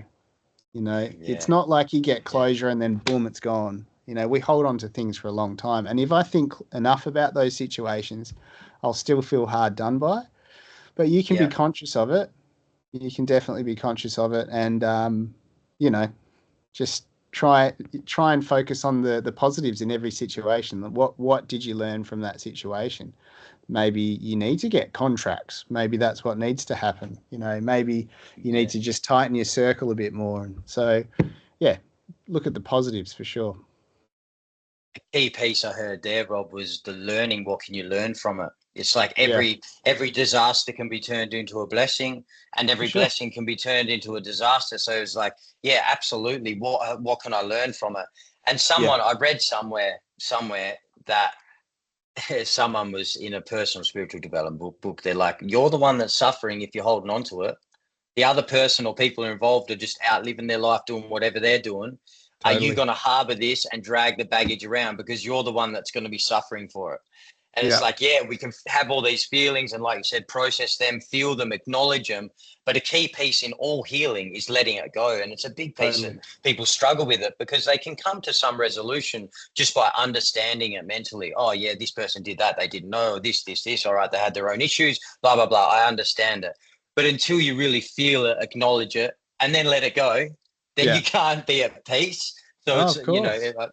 It's Yeah. not like you get Yeah. closure and then boom, it's gone. We hold on to things for a long time. And if I think enough about those situations, I'll still feel hard done by. But you can be Yeah. conscious of it. You can definitely be conscious of it, and you know, just try and focus on the positives in every situation. What did you learn from that situation? Maybe you need to get contracts. Maybe that's what needs to happen. Maybe you need Yeah. to just tighten your circle a bit more. And so, yeah, look at the positives for sure. Key piece I heard there, Rob, was the learning. What can you learn from it? It's like Yeah, every disaster can be turned into a blessing, and for every sure. blessing can be turned into a disaster. So it's like, yeah, absolutely. What can I learn from it? And Yeah, I read somewhere that someone was in a personal spiritual development book. They're like, you're the one that's suffering if you're holding on to it. The other person or people involved are just out living their life doing whatever they're doing. Are you totally. going to harbor this and drag the baggage around because you're the one that's going to be suffering for it? And it's like, yeah, we can have all these feelings and, like you said, process them, feel them, acknowledge them. But a key piece in all healing is letting it go. And it's a big piece that people struggle with it, because they can come to some resolution just by understanding it mentally. Oh, yeah, this person did that. They didn't know this. All right, they had their own issues, blah, blah, blah. I understand it. But until you really feel it, acknowledge it, and then let it go, then you can't be at peace. So it's, you know,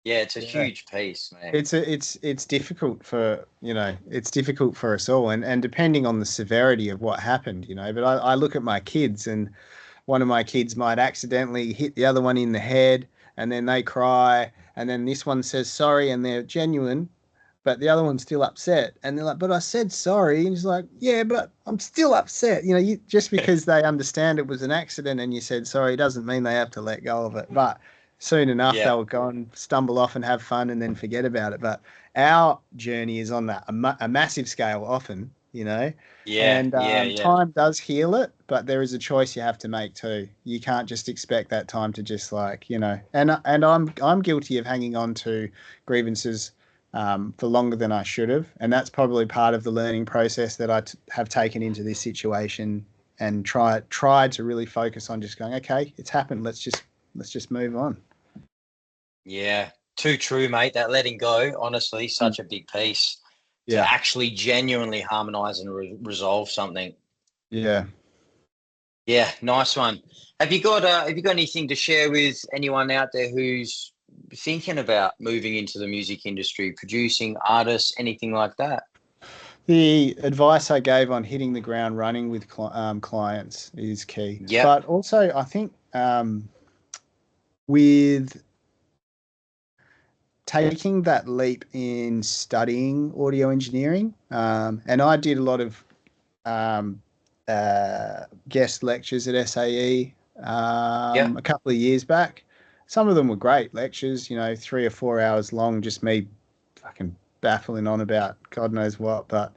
it's a huge piece, man. It's difficult for, it's difficult for us all, and depending on the severity of what happened, but I look at my kids, and one of my kids might accidentally hit the other one in the head, and then they cry, and then this one says sorry and they're genuine, but the other one's still upset, and they're like, but I said sorry, and he's like, yeah, but I'm still upset. Just because they understand it was an accident and you said sorry doesn't mean they have to let go of it. But soon enough, they'll go and stumble off and have fun and then forget about it. But our journey is on that a massive scale often, time does heal it, but there is a choice you have to make too. You can't just expect that time to just and I'm guilty of hanging on to grievances for longer than I should have. And that's probably part of the learning process that I have taken into this situation, and tried to really focus on just going, okay, it's happened. Let's just move on. Yeah, too true, mate. That letting go, honestly, such a big piece to actually genuinely harmonize and resolve something. Yeah. Yeah, nice one. Have you got anything to share with anyone out there who's thinking about moving into the music industry, producing, artists, anything like that? The advice I gave on hitting the ground running with clients is key. Yeah. But also, I think with taking that leap in studying audio engineering, and I did a lot of guest lectures at SAE a couple of years back. Some of them were great lectures, 3 or 4 hours long, just me fucking baffling on about God knows what. But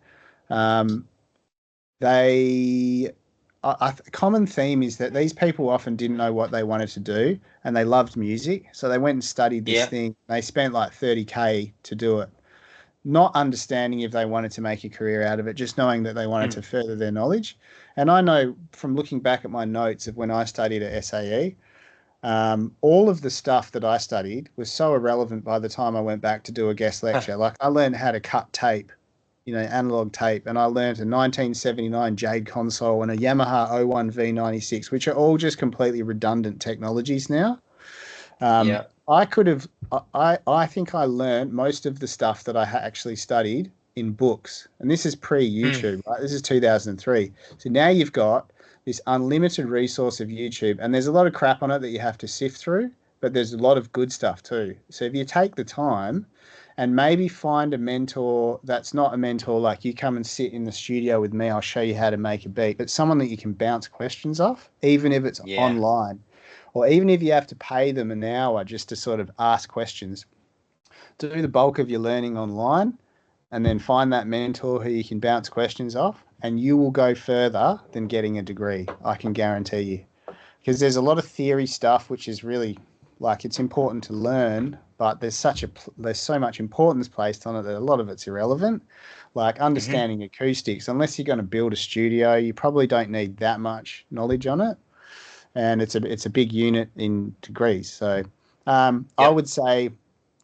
common theme is that these people often didn't know what they wanted to do, and they loved music. So they went and studied this thing. They spent like $30K to do it, not understanding if they wanted to make a career out of it, just knowing that they wanted to further their knowledge. And I know from looking back at my notes of when I studied at SAE, all of the stuff that I studied was so irrelevant by the time I went back to do a guest lecture. Like, I learned how to cut tape, analog tape, and I learned a 1979 Jade console and a Yamaha 01 V96, which are all just completely redundant technologies now. I think I learned most of the stuff that I actually studied in books, and this is pre-YouTube, right? This is 2003. So now you've got this unlimited resource of YouTube, and there's a lot of crap on it that you have to sift through, but there's a lot of good stuff too. So if you take the time and maybe find a mentor that's not a mentor like you come and sit in the studio with me, I'll show you how to make a beat, but someone that you can bounce questions off, even if it's online, or even if you have to pay them an hour just to sort of ask questions. Do the bulk of your learning online, and then find that mentor who you can bounce questions off, and you will go further than getting a degree, I can guarantee you. Because there's a lot of theory stuff which is really, it's important to learn, but there's so much importance placed on it that a lot of it's irrelevant. Like understanding acoustics, unless you're going to build a studio, you probably don't need that much knowledge on it. And it's a big unit in degrees. So I would say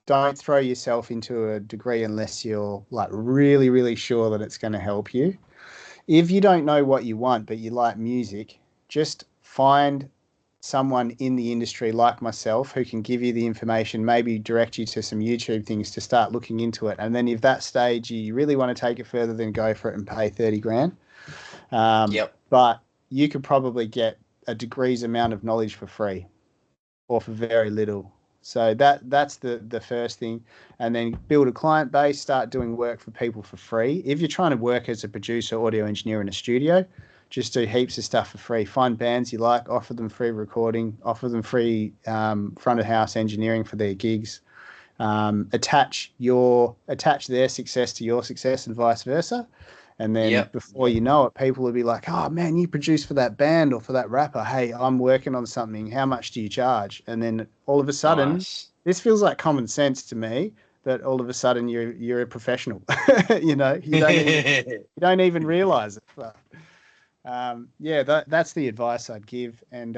don't throw yourself into a degree unless you're really, really sure that it's going to help you. If you don't know what you want, but you like music, just find someone in the industry like myself who can give you the information, maybe direct you to some YouTube things to start looking into it. And then if that stage you really want to take it further, then go for it and pay 30 grand. But you could probably get a degree's amount of knowledge for free or for very little. So that's the first thing. And then build a client base, start doing work for people for free. If you're trying to work as a producer, audio engineer in a studio, just do heaps of stuff for free. Find bands you like, offer them free recording, offer them free front of house engineering for their gigs. Attach their success to your success and vice versa. And then before you know it, people will be like, oh, man, you produced for that band or for that rapper. Hey, I'm working on something. How much do you charge? And then all of a sudden, this feels like common sense to me, that all of a sudden you're a professional. You know, you don't even realize it. But yeah, that's the advice I'd give, and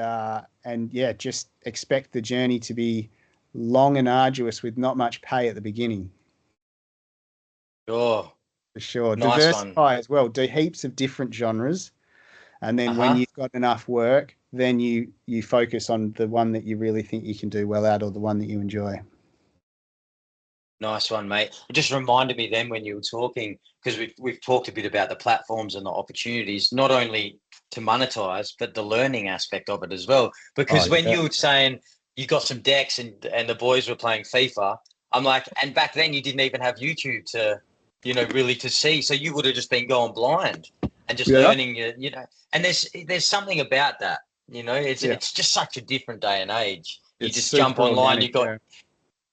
yeah, just expect the journey to be long and arduous with not much pay at the beginning. Sure. For sure. Nice one. Diversify as well. Do heaps of different genres. And then when you've got enough work, then you focus on the one that you really think you can do well at, or the one that you enjoy. Nice one, mate. It just reminded me then when you were talking, because we've talked a bit about the platforms and the opportunities, not only to monetize, but the learning aspect of it as well. Because when you were saying you got some decks and the boys were playing FIFA, I'm like, and back then you didn't even have YouTube to, you know, really to see. So you would have just been going blind and just learning, you know. And there's something about that, you know. It's just such a different day and age. You just jump online, you've got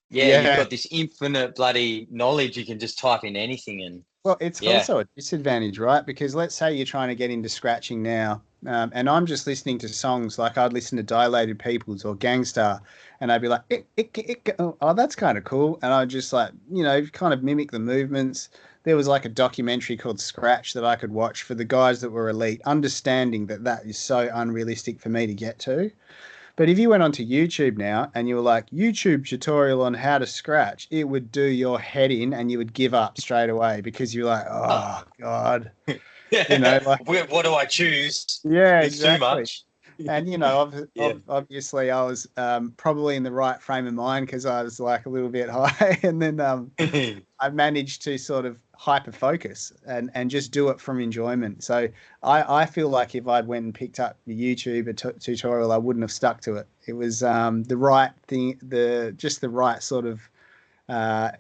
you've got this infinite bloody knowledge. You can just type in anything. And well, it's also a disadvantage, right? Because let's say you're trying to get into scratching now, and I'm just listening to songs like I'd listen to Dilated Peoples or Gangstar, and I'd be like, oh, that's kind of cool. And I'd just like, you know, kind of mimic the movements. There was like a documentary called Scratch that I could watch for the guys that were elite, understanding that is so unrealistic for me to get to. But if you went onto YouTube now and you were like, YouTube tutorial on how to scratch, it would do your head in and you would give up straight away because you're like, oh, God. You know, like, what do I choose? Yeah, it's exactly. too much. And, you know, obviously I was probably in the right frame of mind because I was like a little bit high. And then I managed to sort of hyper focus and just do it from enjoyment. So I feel like if I'd went and picked up the YouTube tutorial, I wouldn't have stuck to it. It was the right thing, just the right sort of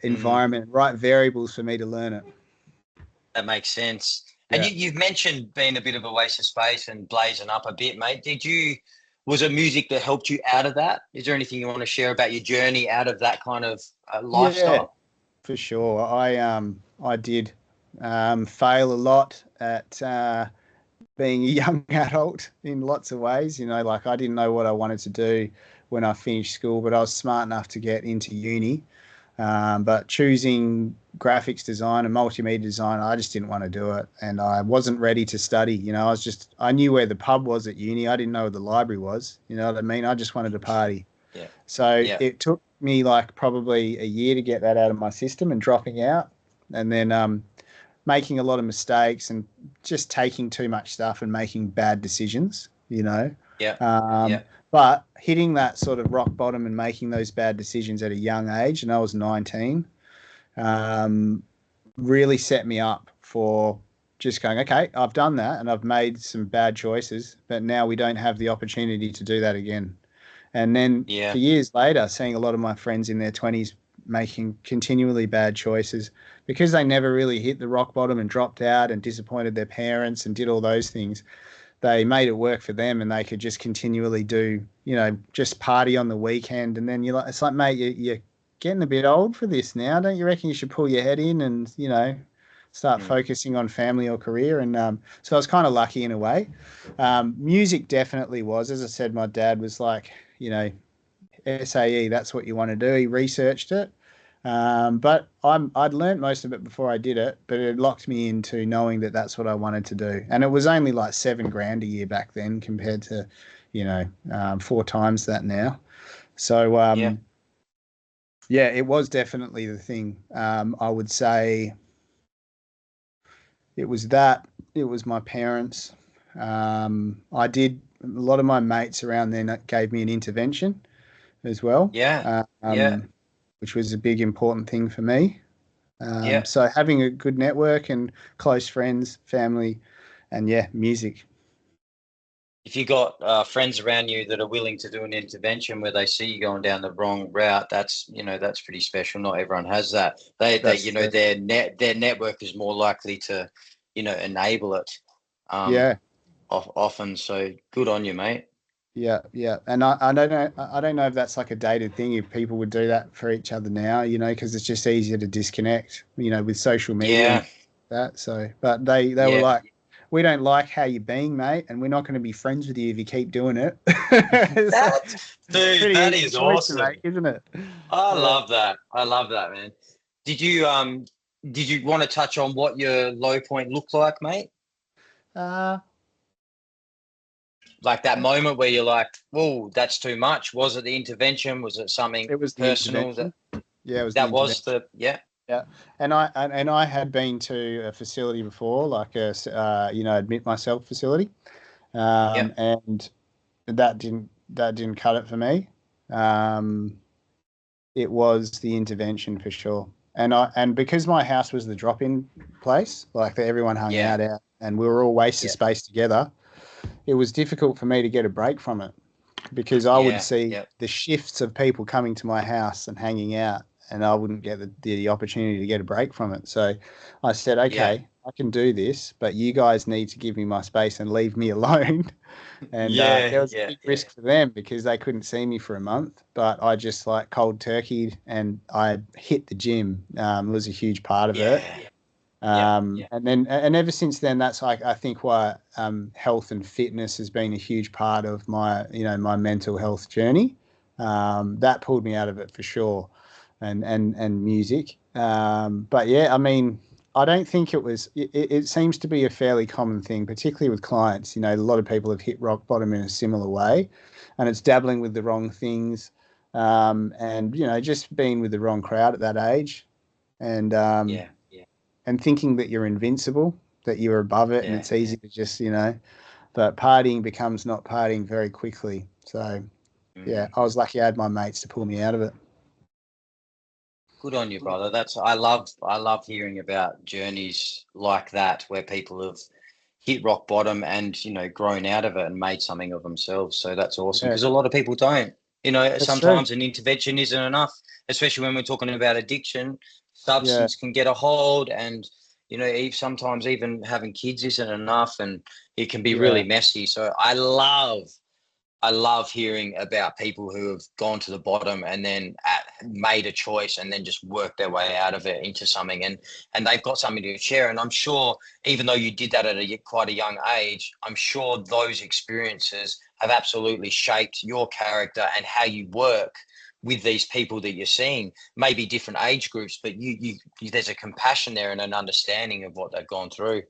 environment, right variables for me to learn it. That makes sense. And you've mentioned being a bit of a waste of space and blazing up a bit, mate. Was it music that helped you out of that? Is there anything you want to share about your journey out of that kind of lifestyle? Yeah, for sure. I did fail a lot at being a young adult in lots of ways. You know, like I didn't know what I wanted to do when I finished school, but I was smart enough to get into uni. But choosing graphics design and multimedia design, I just didn't want to do it. And I wasn't ready to study. You know, I knew where the pub was at uni. I didn't know where the library was. You know what I mean? I just wanted to party. Yeah. So it took me like probably a year to get that out of my system and dropping out. And then making a lot of mistakes and just taking too much stuff and making bad decisions, you know? But hitting that sort of rock bottom and making those bad decisions at a young age, and I was 19, really set me up for just going, okay, I've done that and I've made some bad choices, but now we don't have the opportunity to do that again. And then for years later, seeing a lot of my friends in their 20s making continually bad choices because they never really hit the rock bottom and dropped out and disappointed their parents and did all those things. They made it work for them and they could just continually do, you know, just party on the weekend. And then it's like, mate, you're getting a bit old for this now. Don't you reckon you should pull your head in and, you know, start focusing on family or career? And so I was kind of lucky in a way. Music definitely was. As I said, my dad was like, you know, SAE, that's what you want to do. He researched it. But I'd learned most of it before I did it, but it locked me into knowing that that's what I wanted to do. And it was only like $7,000 a year back then compared to, you know, 4 times that now. So, it was definitely the thing. I would say it was that. It was my parents. A lot of my mates around then gave me an intervention as well. Which was a big important thing for me. So having a good network and close friends, family, and music. If you got friends around you that are willing to do an intervention where they see you going down the wrong route, that's pretty special. Not everyone has that. Their network is more likely to, you know, enable it. Often. So good on you, mate. Yeah. And I don't know if that's like a dated thing, if people would do that for each other now, you know, because it's just easier to disconnect, you know, with social media. But they were like, we don't like how you're being, mate, and we're not going to be friends with you if you keep doing it. That is awesome, make, isn't it? I love that, man. Did you want to touch on what your low point looked like, mate? Uh, Like that moment where you're like, "Whoa, that's too much." Was it the intervention? Was it something it was the personal that intervention. Yeah, it was the that was intervention. the yeah Yeah, and I had been to a facility before, like admit myself facility, yeah and that didn't cut it for me. Um, it was the intervention for sure, and because my house was the drop-in place, like that everyone hung yeah out, and we were all wasted yeah space together. It was difficult for me to get a break from it because I would yeah see yeah the shifts of people coming to my house and hanging out, and I wouldn't get the opportunity to get a break from it. So I said, yeah okay, I can do this, but you guys need to give me my space and leave me alone. And yeah there was a yeah big yeah risk for them because they couldn't see me for a month. But I just like cold turkeyed and I hit the gym. Was a huge part of it. yeah yeah And ever since then, that's like I think why health and fitness has been a huge part of my mental health journey. That pulled me out of it for sure, and music. But yeah, I mean, I don't think it was. It seems to be a fairly common thing, particularly with clients. A lot of people have hit rock bottom in a similar way, and it's dabbling with the wrong things, and just being with the wrong crowd at that age, and yeah and thinking that you're invincible, that you're above it, and yeah it's easy to just. But partying becomes not partying very quickly. So yeah, mm. I was lucky I had my mates to pull me out of it. Good on you, brother. I love hearing about journeys like that where people have hit rock bottom and grown out of it and made something of themselves. So that's awesome Yeah, because a lot of people don't. that's true. Sometimes an intervention isn't enough, especially when we're talking about addiction. Yeah, Substance can get a hold, and sometimes even having kids isn't enough, and it can be yeah, really messy. So I love hearing about people who have gone to the bottom and then made a choice and then just worked their way out of it into something, and they've got something to share. And I'm sure, even though you did that at quite a young age, I'm sure those experiences have absolutely shaped your character and how you work with these people that you're seeing. Maybe different age groups, but there's a compassion there and an understanding of what they've gone through.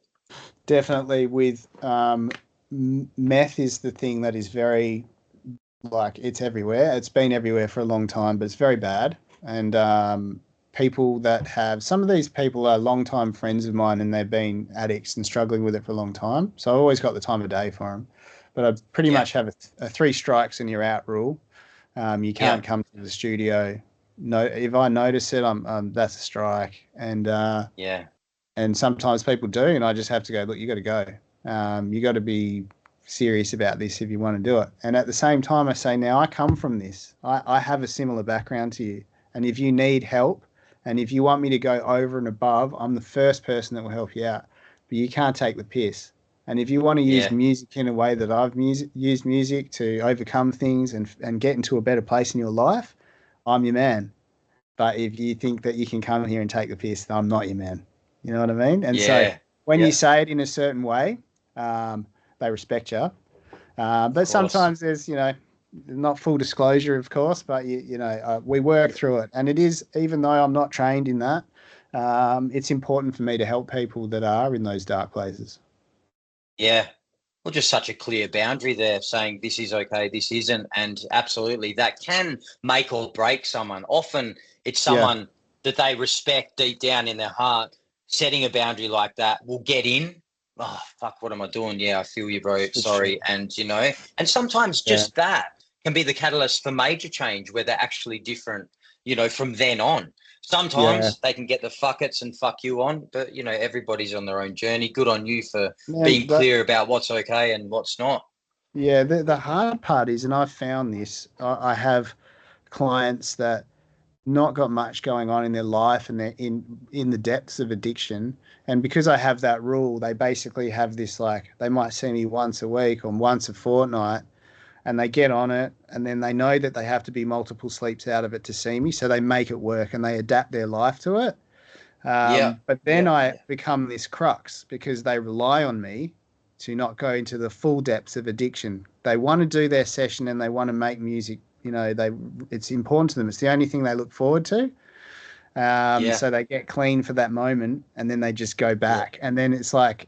definitely. With meth is the thing that is very like it's everywhere. It's been everywhere for a long time, but it's very bad. And people that have some of these people are long-time friends of mine, and they've been addicts and struggling with it for a long time. So I always got the time of day for them. But I pretty Yeah, much have a three strikes and you're out rule. You yeah, can't come to the studio. No, if I notice it, that's a strike. yeah, And sometimes people do, and I just have to go, look, you got to go. You got to be serious about this if you want to do it. And at the same time, I say, now I come from this. I have a similar background to you. And if you need help and if you want me to go over and above, I'm the first person that will help you out. But you can't take the piss. And if you want to use yeah, music in a way that used music to overcome things and get into a better place in your life, I'm your man. But if you think that you can come here and take the piss, I'm not your man. You know what I mean? And so yeah, when you yeah. say it in a certain way, um, they respect you. Of But course. sometimes there's not full disclosure, of course, but we work through it. And it is, even though I'm not trained in that, it's important for me to help people that are in those dark places. Yeah. Well, just such a clear boundary there saying this is okay, this isn't. And absolutely, that can make or break someone. Often it's Yeah. someone that they respect deep down in their heart. Setting a boundary like that will get in. Oh, fuck, what am I doing? Yeah, I feel you, bro. For sure. Sorry. And sometimes Yeah. just that can be the catalyst for major change where they're actually different, from then on. Yeah. Sometimes they can get the fuckets and fuck you on, but everybody's on their own journey. Good on you for Man, being clear about what's okay and what's not. yeah, the hard part is, and I've found this, I have clients that not got much going on in their life and they're in the depths of addiction. And because I have that rule, they basically have this, like they might see me once a week or once a fortnight, and they get on it, and then they know that they have to be multiple sleeps out of it to see me, so they make it work and they adapt their life to it. Yeah, But then yeah, I become this crux because they rely on me to not go into the full depths of addiction. They want to do their session and they want to make music. It's important to them. It's the only thing they look forward to. Yeah. So they get clean for that moment and then they just go back. And then it's like,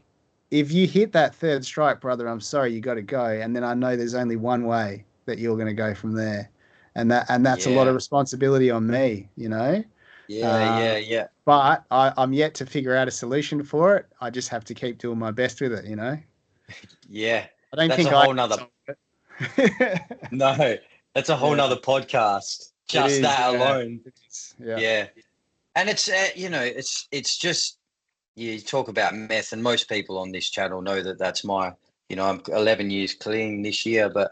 if you hit that third strike, brother, I'm sorry, you got to go. And then I know there's only one way that you're going to go from there. And that's a lot of Yeah. responsibility on me, you know? Yeah. Uh, Yeah. Yeah. but I'm yet to figure out a solution for it. I just have to keep doing my best with it, you know? Yeah. I don't That's think a I whole nother, can solve it. no, that's a whole Yeah, nother podcast. it Just is. that Yeah. alone. It is. Yeah. Yeah. And it's, it's just, you talk about meth, and most people on this channel know that that's my, I'm 11 years clean this year, but,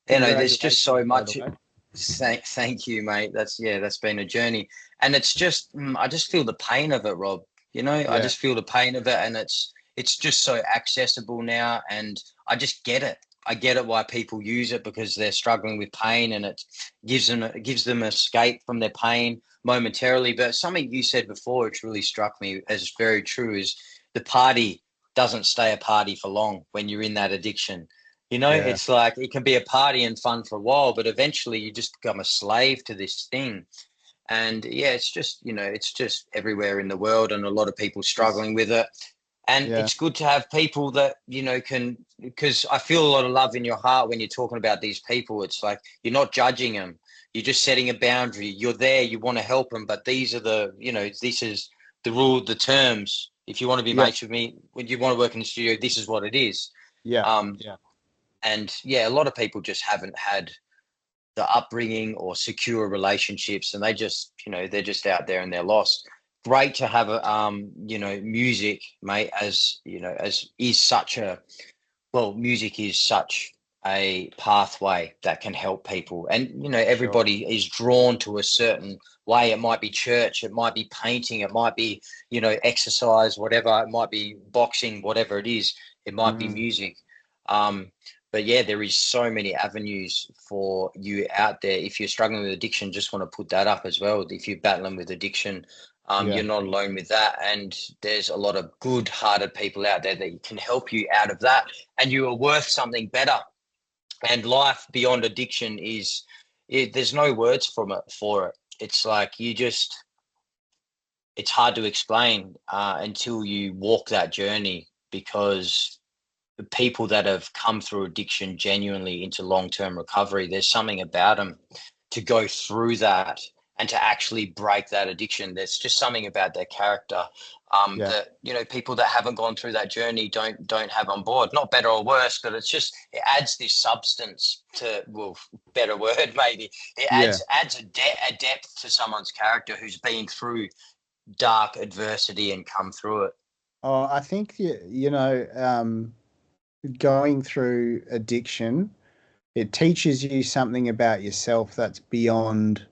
there's just so Congratulations, by the much. way. Thank you, mate. That's been a journey. And it's just, I just feel the pain of it, Rob. I Yeah. just feel the pain of it. And it's just so accessible now. And I just get it. I get it why people use it, because they're struggling with pain, and it gives them escape from their pain momentarily. But something you said before, which really struck me as very true, is the party doesn't stay a party for long when you're in that addiction. Yeah. It's like it can be a party and fun for a while, but eventually you just become a slave to this thing. And yeah, it's just everywhere in the world, and a lot of people struggling with it. And Yeah. it's good to have people that, can, because I feel a lot of love in your heart when you're talking about these people. It's like you're not judging them. You're just setting a boundary. You're there. You want to help them. But these are this is the rule, the terms. If you want to be Yeah. mates with me, when you want to work in the studio, this is what it is. Yeah. Um, Yeah. and yeah, a lot of people just haven't had the upbringing or secure relationships, and they're just out there and they're lost. Great to have a music, mate, as is such a music is such a pathway that can help people. And Sure. everybody is drawn to a certain way. It might be church, it might be painting, it might be exercise, whatever, it might be boxing, whatever it is, it might be Mm. music. But yeah, there is so many avenues for you out there. If you're struggling with addiction, just want to put that up as well. If you're battling with addiction, Yeah. you're not alone with that. And there's a lot of good-hearted people out there that can help you out of that. And you are worth something better. And life beyond addiction there's no words for it. It's like it's hard to explain until you walk that journey, because the people that have come through addiction genuinely into long-term recovery, there's something about them to go through that and to actually break that addiction. There's just something about their character Yeah. that people that haven't gone through that journey don't have on board. Not better or worse, but it adds this substance to, well, better word maybe. It Yeah. adds a depth to someone's character who's been through dark adversity and come through it. Oh, I think going through addiction, it teaches you something about yourself that's beyond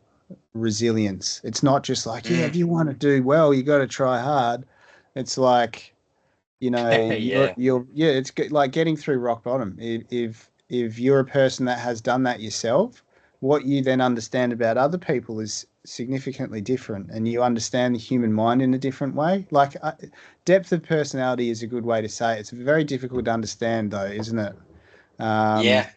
resilience. It's not just like, yeah, if Mm. you want to do well, you got to try hard. It's like, Yeah. yeah, it's like getting through rock bottom. If you're a person that has done that yourself, what you then understand about other people is significantly different, and you understand the human mind in a different way. Like depth of personality is a good way to say it. It's very difficult to understand, though, isn't it? Um, Yeah.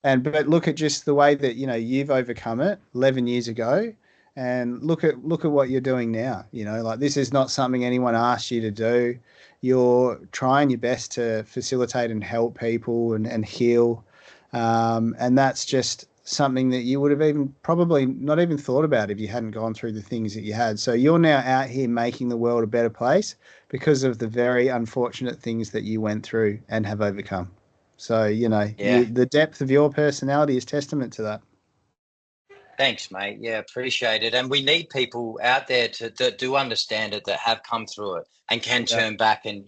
but look at just the way that you've overcome it 11 years ago, and look at what you're doing now. Like this is not something anyone asked you to do. You're trying your best to facilitate and help people and heal, and that's just something that you would have even probably not even thought about if you hadn't gone through the things that you had. So you're now out here making the world a better place because of the very unfortunate things that you went through and have overcome. So, Yeah. the depth of your personality is testament to that. Thanks, mate. Yeah, appreciate it. And we need people out there that do understand it, that have come through it and can Yeah. turn back and,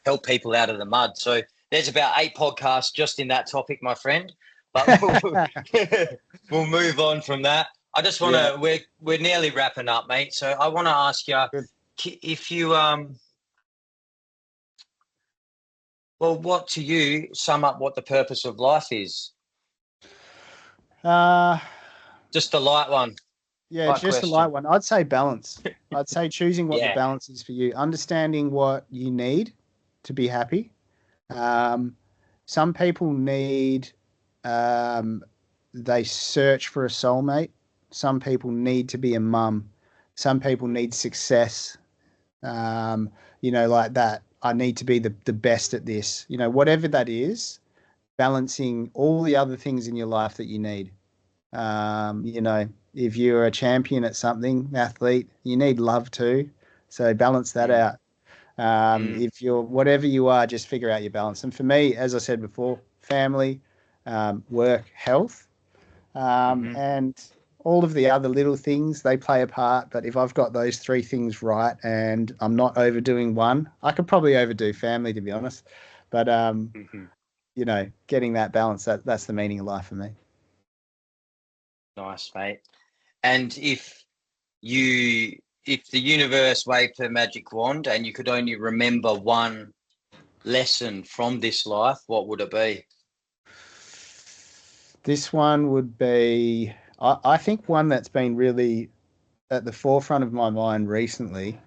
help people out of the mud. So there's about 8 podcasts just in that topic, my friend. But we'll move on from that. I just want Yeah. to, we're nearly wrapping up, mate. So I want to ask you Good. if you, what to you sum up what the purpose of life is? Uh, Just a light one, yeah, light just a light question. one. I'd say balance. I'd say choosing what the Yeah. balance is for you, understanding what you need to be happy. Um, some people need, um, they search for a soulmate. Some people need to be a mum. Some people need success, like that. I need to be the best at this, whatever that is, balancing all the other things in your life that you need. If you're a champion at something, athlete, you need love too. So balance that out. If you're whatever you are, just figure out your balance. And for me, as I said before, family, work, health, and all of the other little things, they play a part. But if I've got those three things right and I'm not overdoing one, I could probably overdo family, to be honest. But, getting that balance, that's the meaning of life for me. Nice, mate. And if the universe waved a magic wand and you could only remember one lesson from this life, what would it be? This one would be, I think, one that's been really at the forefront of my mind recently,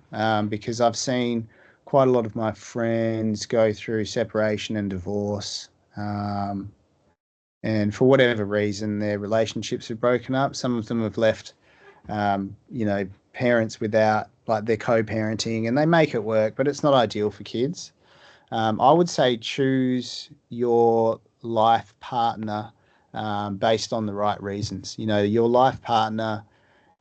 because I've seen quite a lot of my friends go through separation and divorce. And for whatever reason, their relationships have broken up. Some of them have left, parents without, like, they're co-parenting, and they make it work, but it's not ideal for kids. I would say choose your life partner based on the right reasons. Your life partner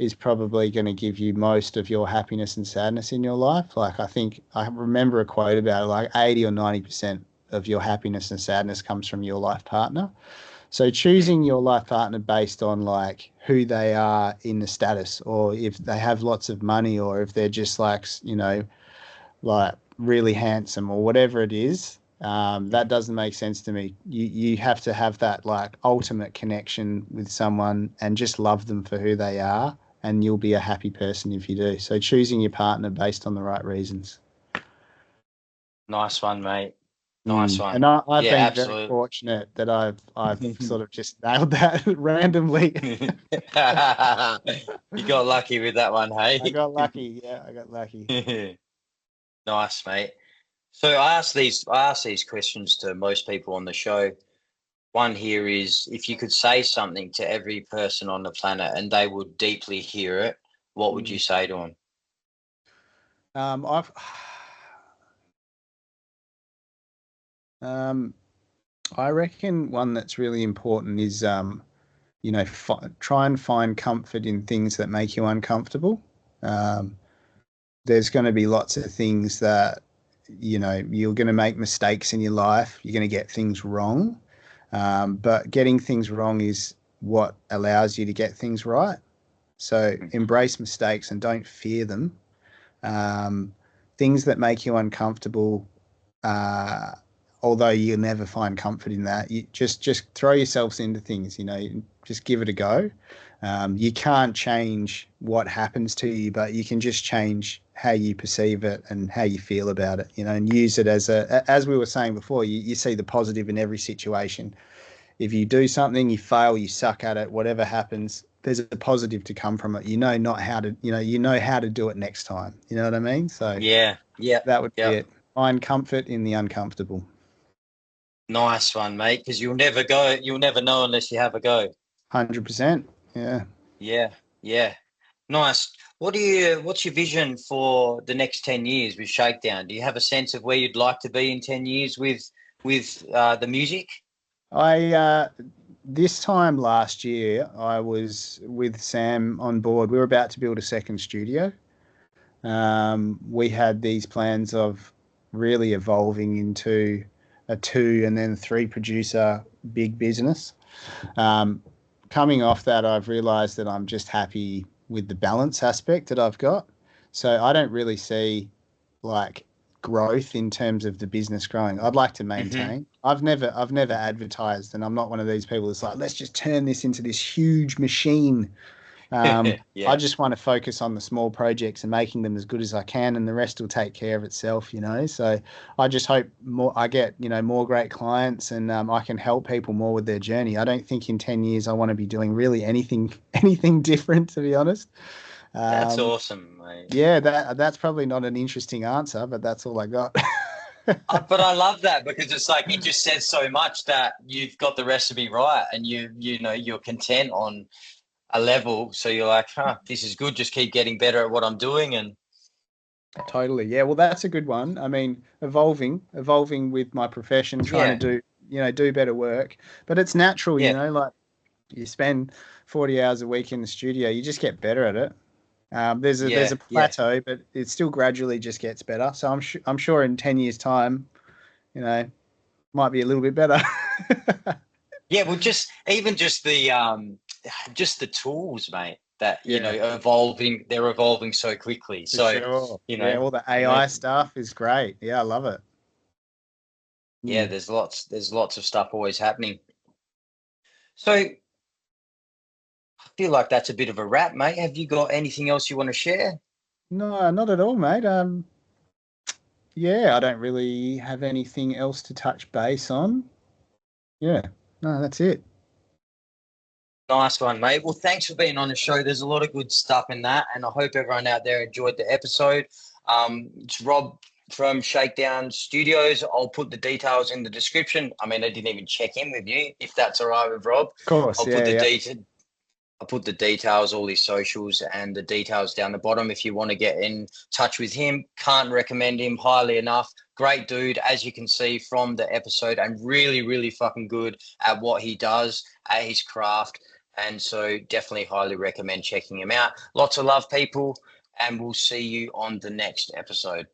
is probably going to give you most of your happiness and sadness in your life. Like, I remember a quote about it, like 80 or 90% of your happiness and sadness comes from your life partner. So choosing your life partner based on, like, who they are in the status, or if they have lots of money, or if they're just like really handsome, or whatever it is, that doesn't make sense to me. You have to have that, like, ultimate connection with someone and just love them for who they are, and you'll be a happy person if you do. So choosing your partner based on the right reasons. Nice one, mate. Nice one. And I've been absolutely very fortunate that I've sort of just nailed that randomly. You got lucky with that one, hey? I got lucky. Yeah, I got lucky. Nice, mate. So I ask these questions to most people on the show. One here is, if you could say something to every person on the planet and they would deeply hear it, what would you say to them? I reckon one that's really important is, try and find comfort in things that make you uncomfortable. There's going to be lots of things that, you're going to make mistakes in your life. You're going to get things wrong. But getting things wrong is what allows you to get things right. So embrace mistakes and don't fear them. Things that make you uncomfortable, although you'll never find comfort in that, you just throw yourselves into things, just give it a go. You can't change what happens to you, but you can just change how you perceive it and how you feel about it, and use it as we were saying before, you see the positive in every situation. If you do something, you fail, you suck at it, whatever happens, there's a positive to come from it. Not how to, how to do it next time. You know what I mean? So yeah, that would be it. Find comfort in the uncomfortable. Nice one, mate. Because you'll never know unless you have a go. 100%. Yeah. Nice. What's your vision for the next 10 years with Shakedown? Do you have a sense of where you'd like to be in 10 years with the music? This time last year, I was with Sam on board. We were about to build a second studio. We had these plans of really evolving into a 2 and then 3 producer big business. Coming off that, I've realized that I'm just happy with the balance aspect that I've got. So I don't really see, like, growth in terms of the business growing. I'd like to maintain. I've never advertised, and I'm not one of these people that's like, let's just turn this into this huge machine. I just want to focus on the small projects and making them as good as I can, and the rest will take care of itself, So I just hope I get, more great clients, and I can help people more with their journey. I don't think in 10 years I want to be doing really anything different, to be honest. That's awesome, mate. Yeah, that's probably not an interesting answer, but that's all I got. But I love that, because it's like, it just says so much that you've got the recipe right, and you're content on a level. So you're like, this is good. Just keep getting better at what I'm doing. And Totally. Yeah. Well, that's a good one. I mean, evolving with my profession, trying to do better work. But it's natural, like you spend 40 hours a week in the studio, you just get better at it. There's a plateau, but it still gradually just gets better. So I'm sure in 10 years' time, might be a little bit better. Yeah, well, just the tools, mate. That they're evolving so quickly. For sure. All the AI stuff is great. Yeah, I love it. Yeah, there's lots of stuff always happening. So I feel like that's a bit of a wrap, mate. Have you got anything else you want to share? No, not at all, mate. Yeah, I don't really have anything else to touch base on. Yeah, no, that's it. Nice one, mate. Well, thanks for being on the show. There's a lot of good stuff in that, and I hope everyone out there enjoyed the episode. It's Rob from Shakedown Studios. I'll put the details in the description. I mean, I didn't even check in with you, if that's all right with Rob. Of course, I'll put the details, all his socials, and the details down the bottom if you want to get in touch with him. Can't recommend him highly enough. Great dude, as you can see from the episode, and really, really fucking good at what he does, at his craft. And so definitely highly recommend checking him out. Lots of love, people, and we'll see you on the next episode.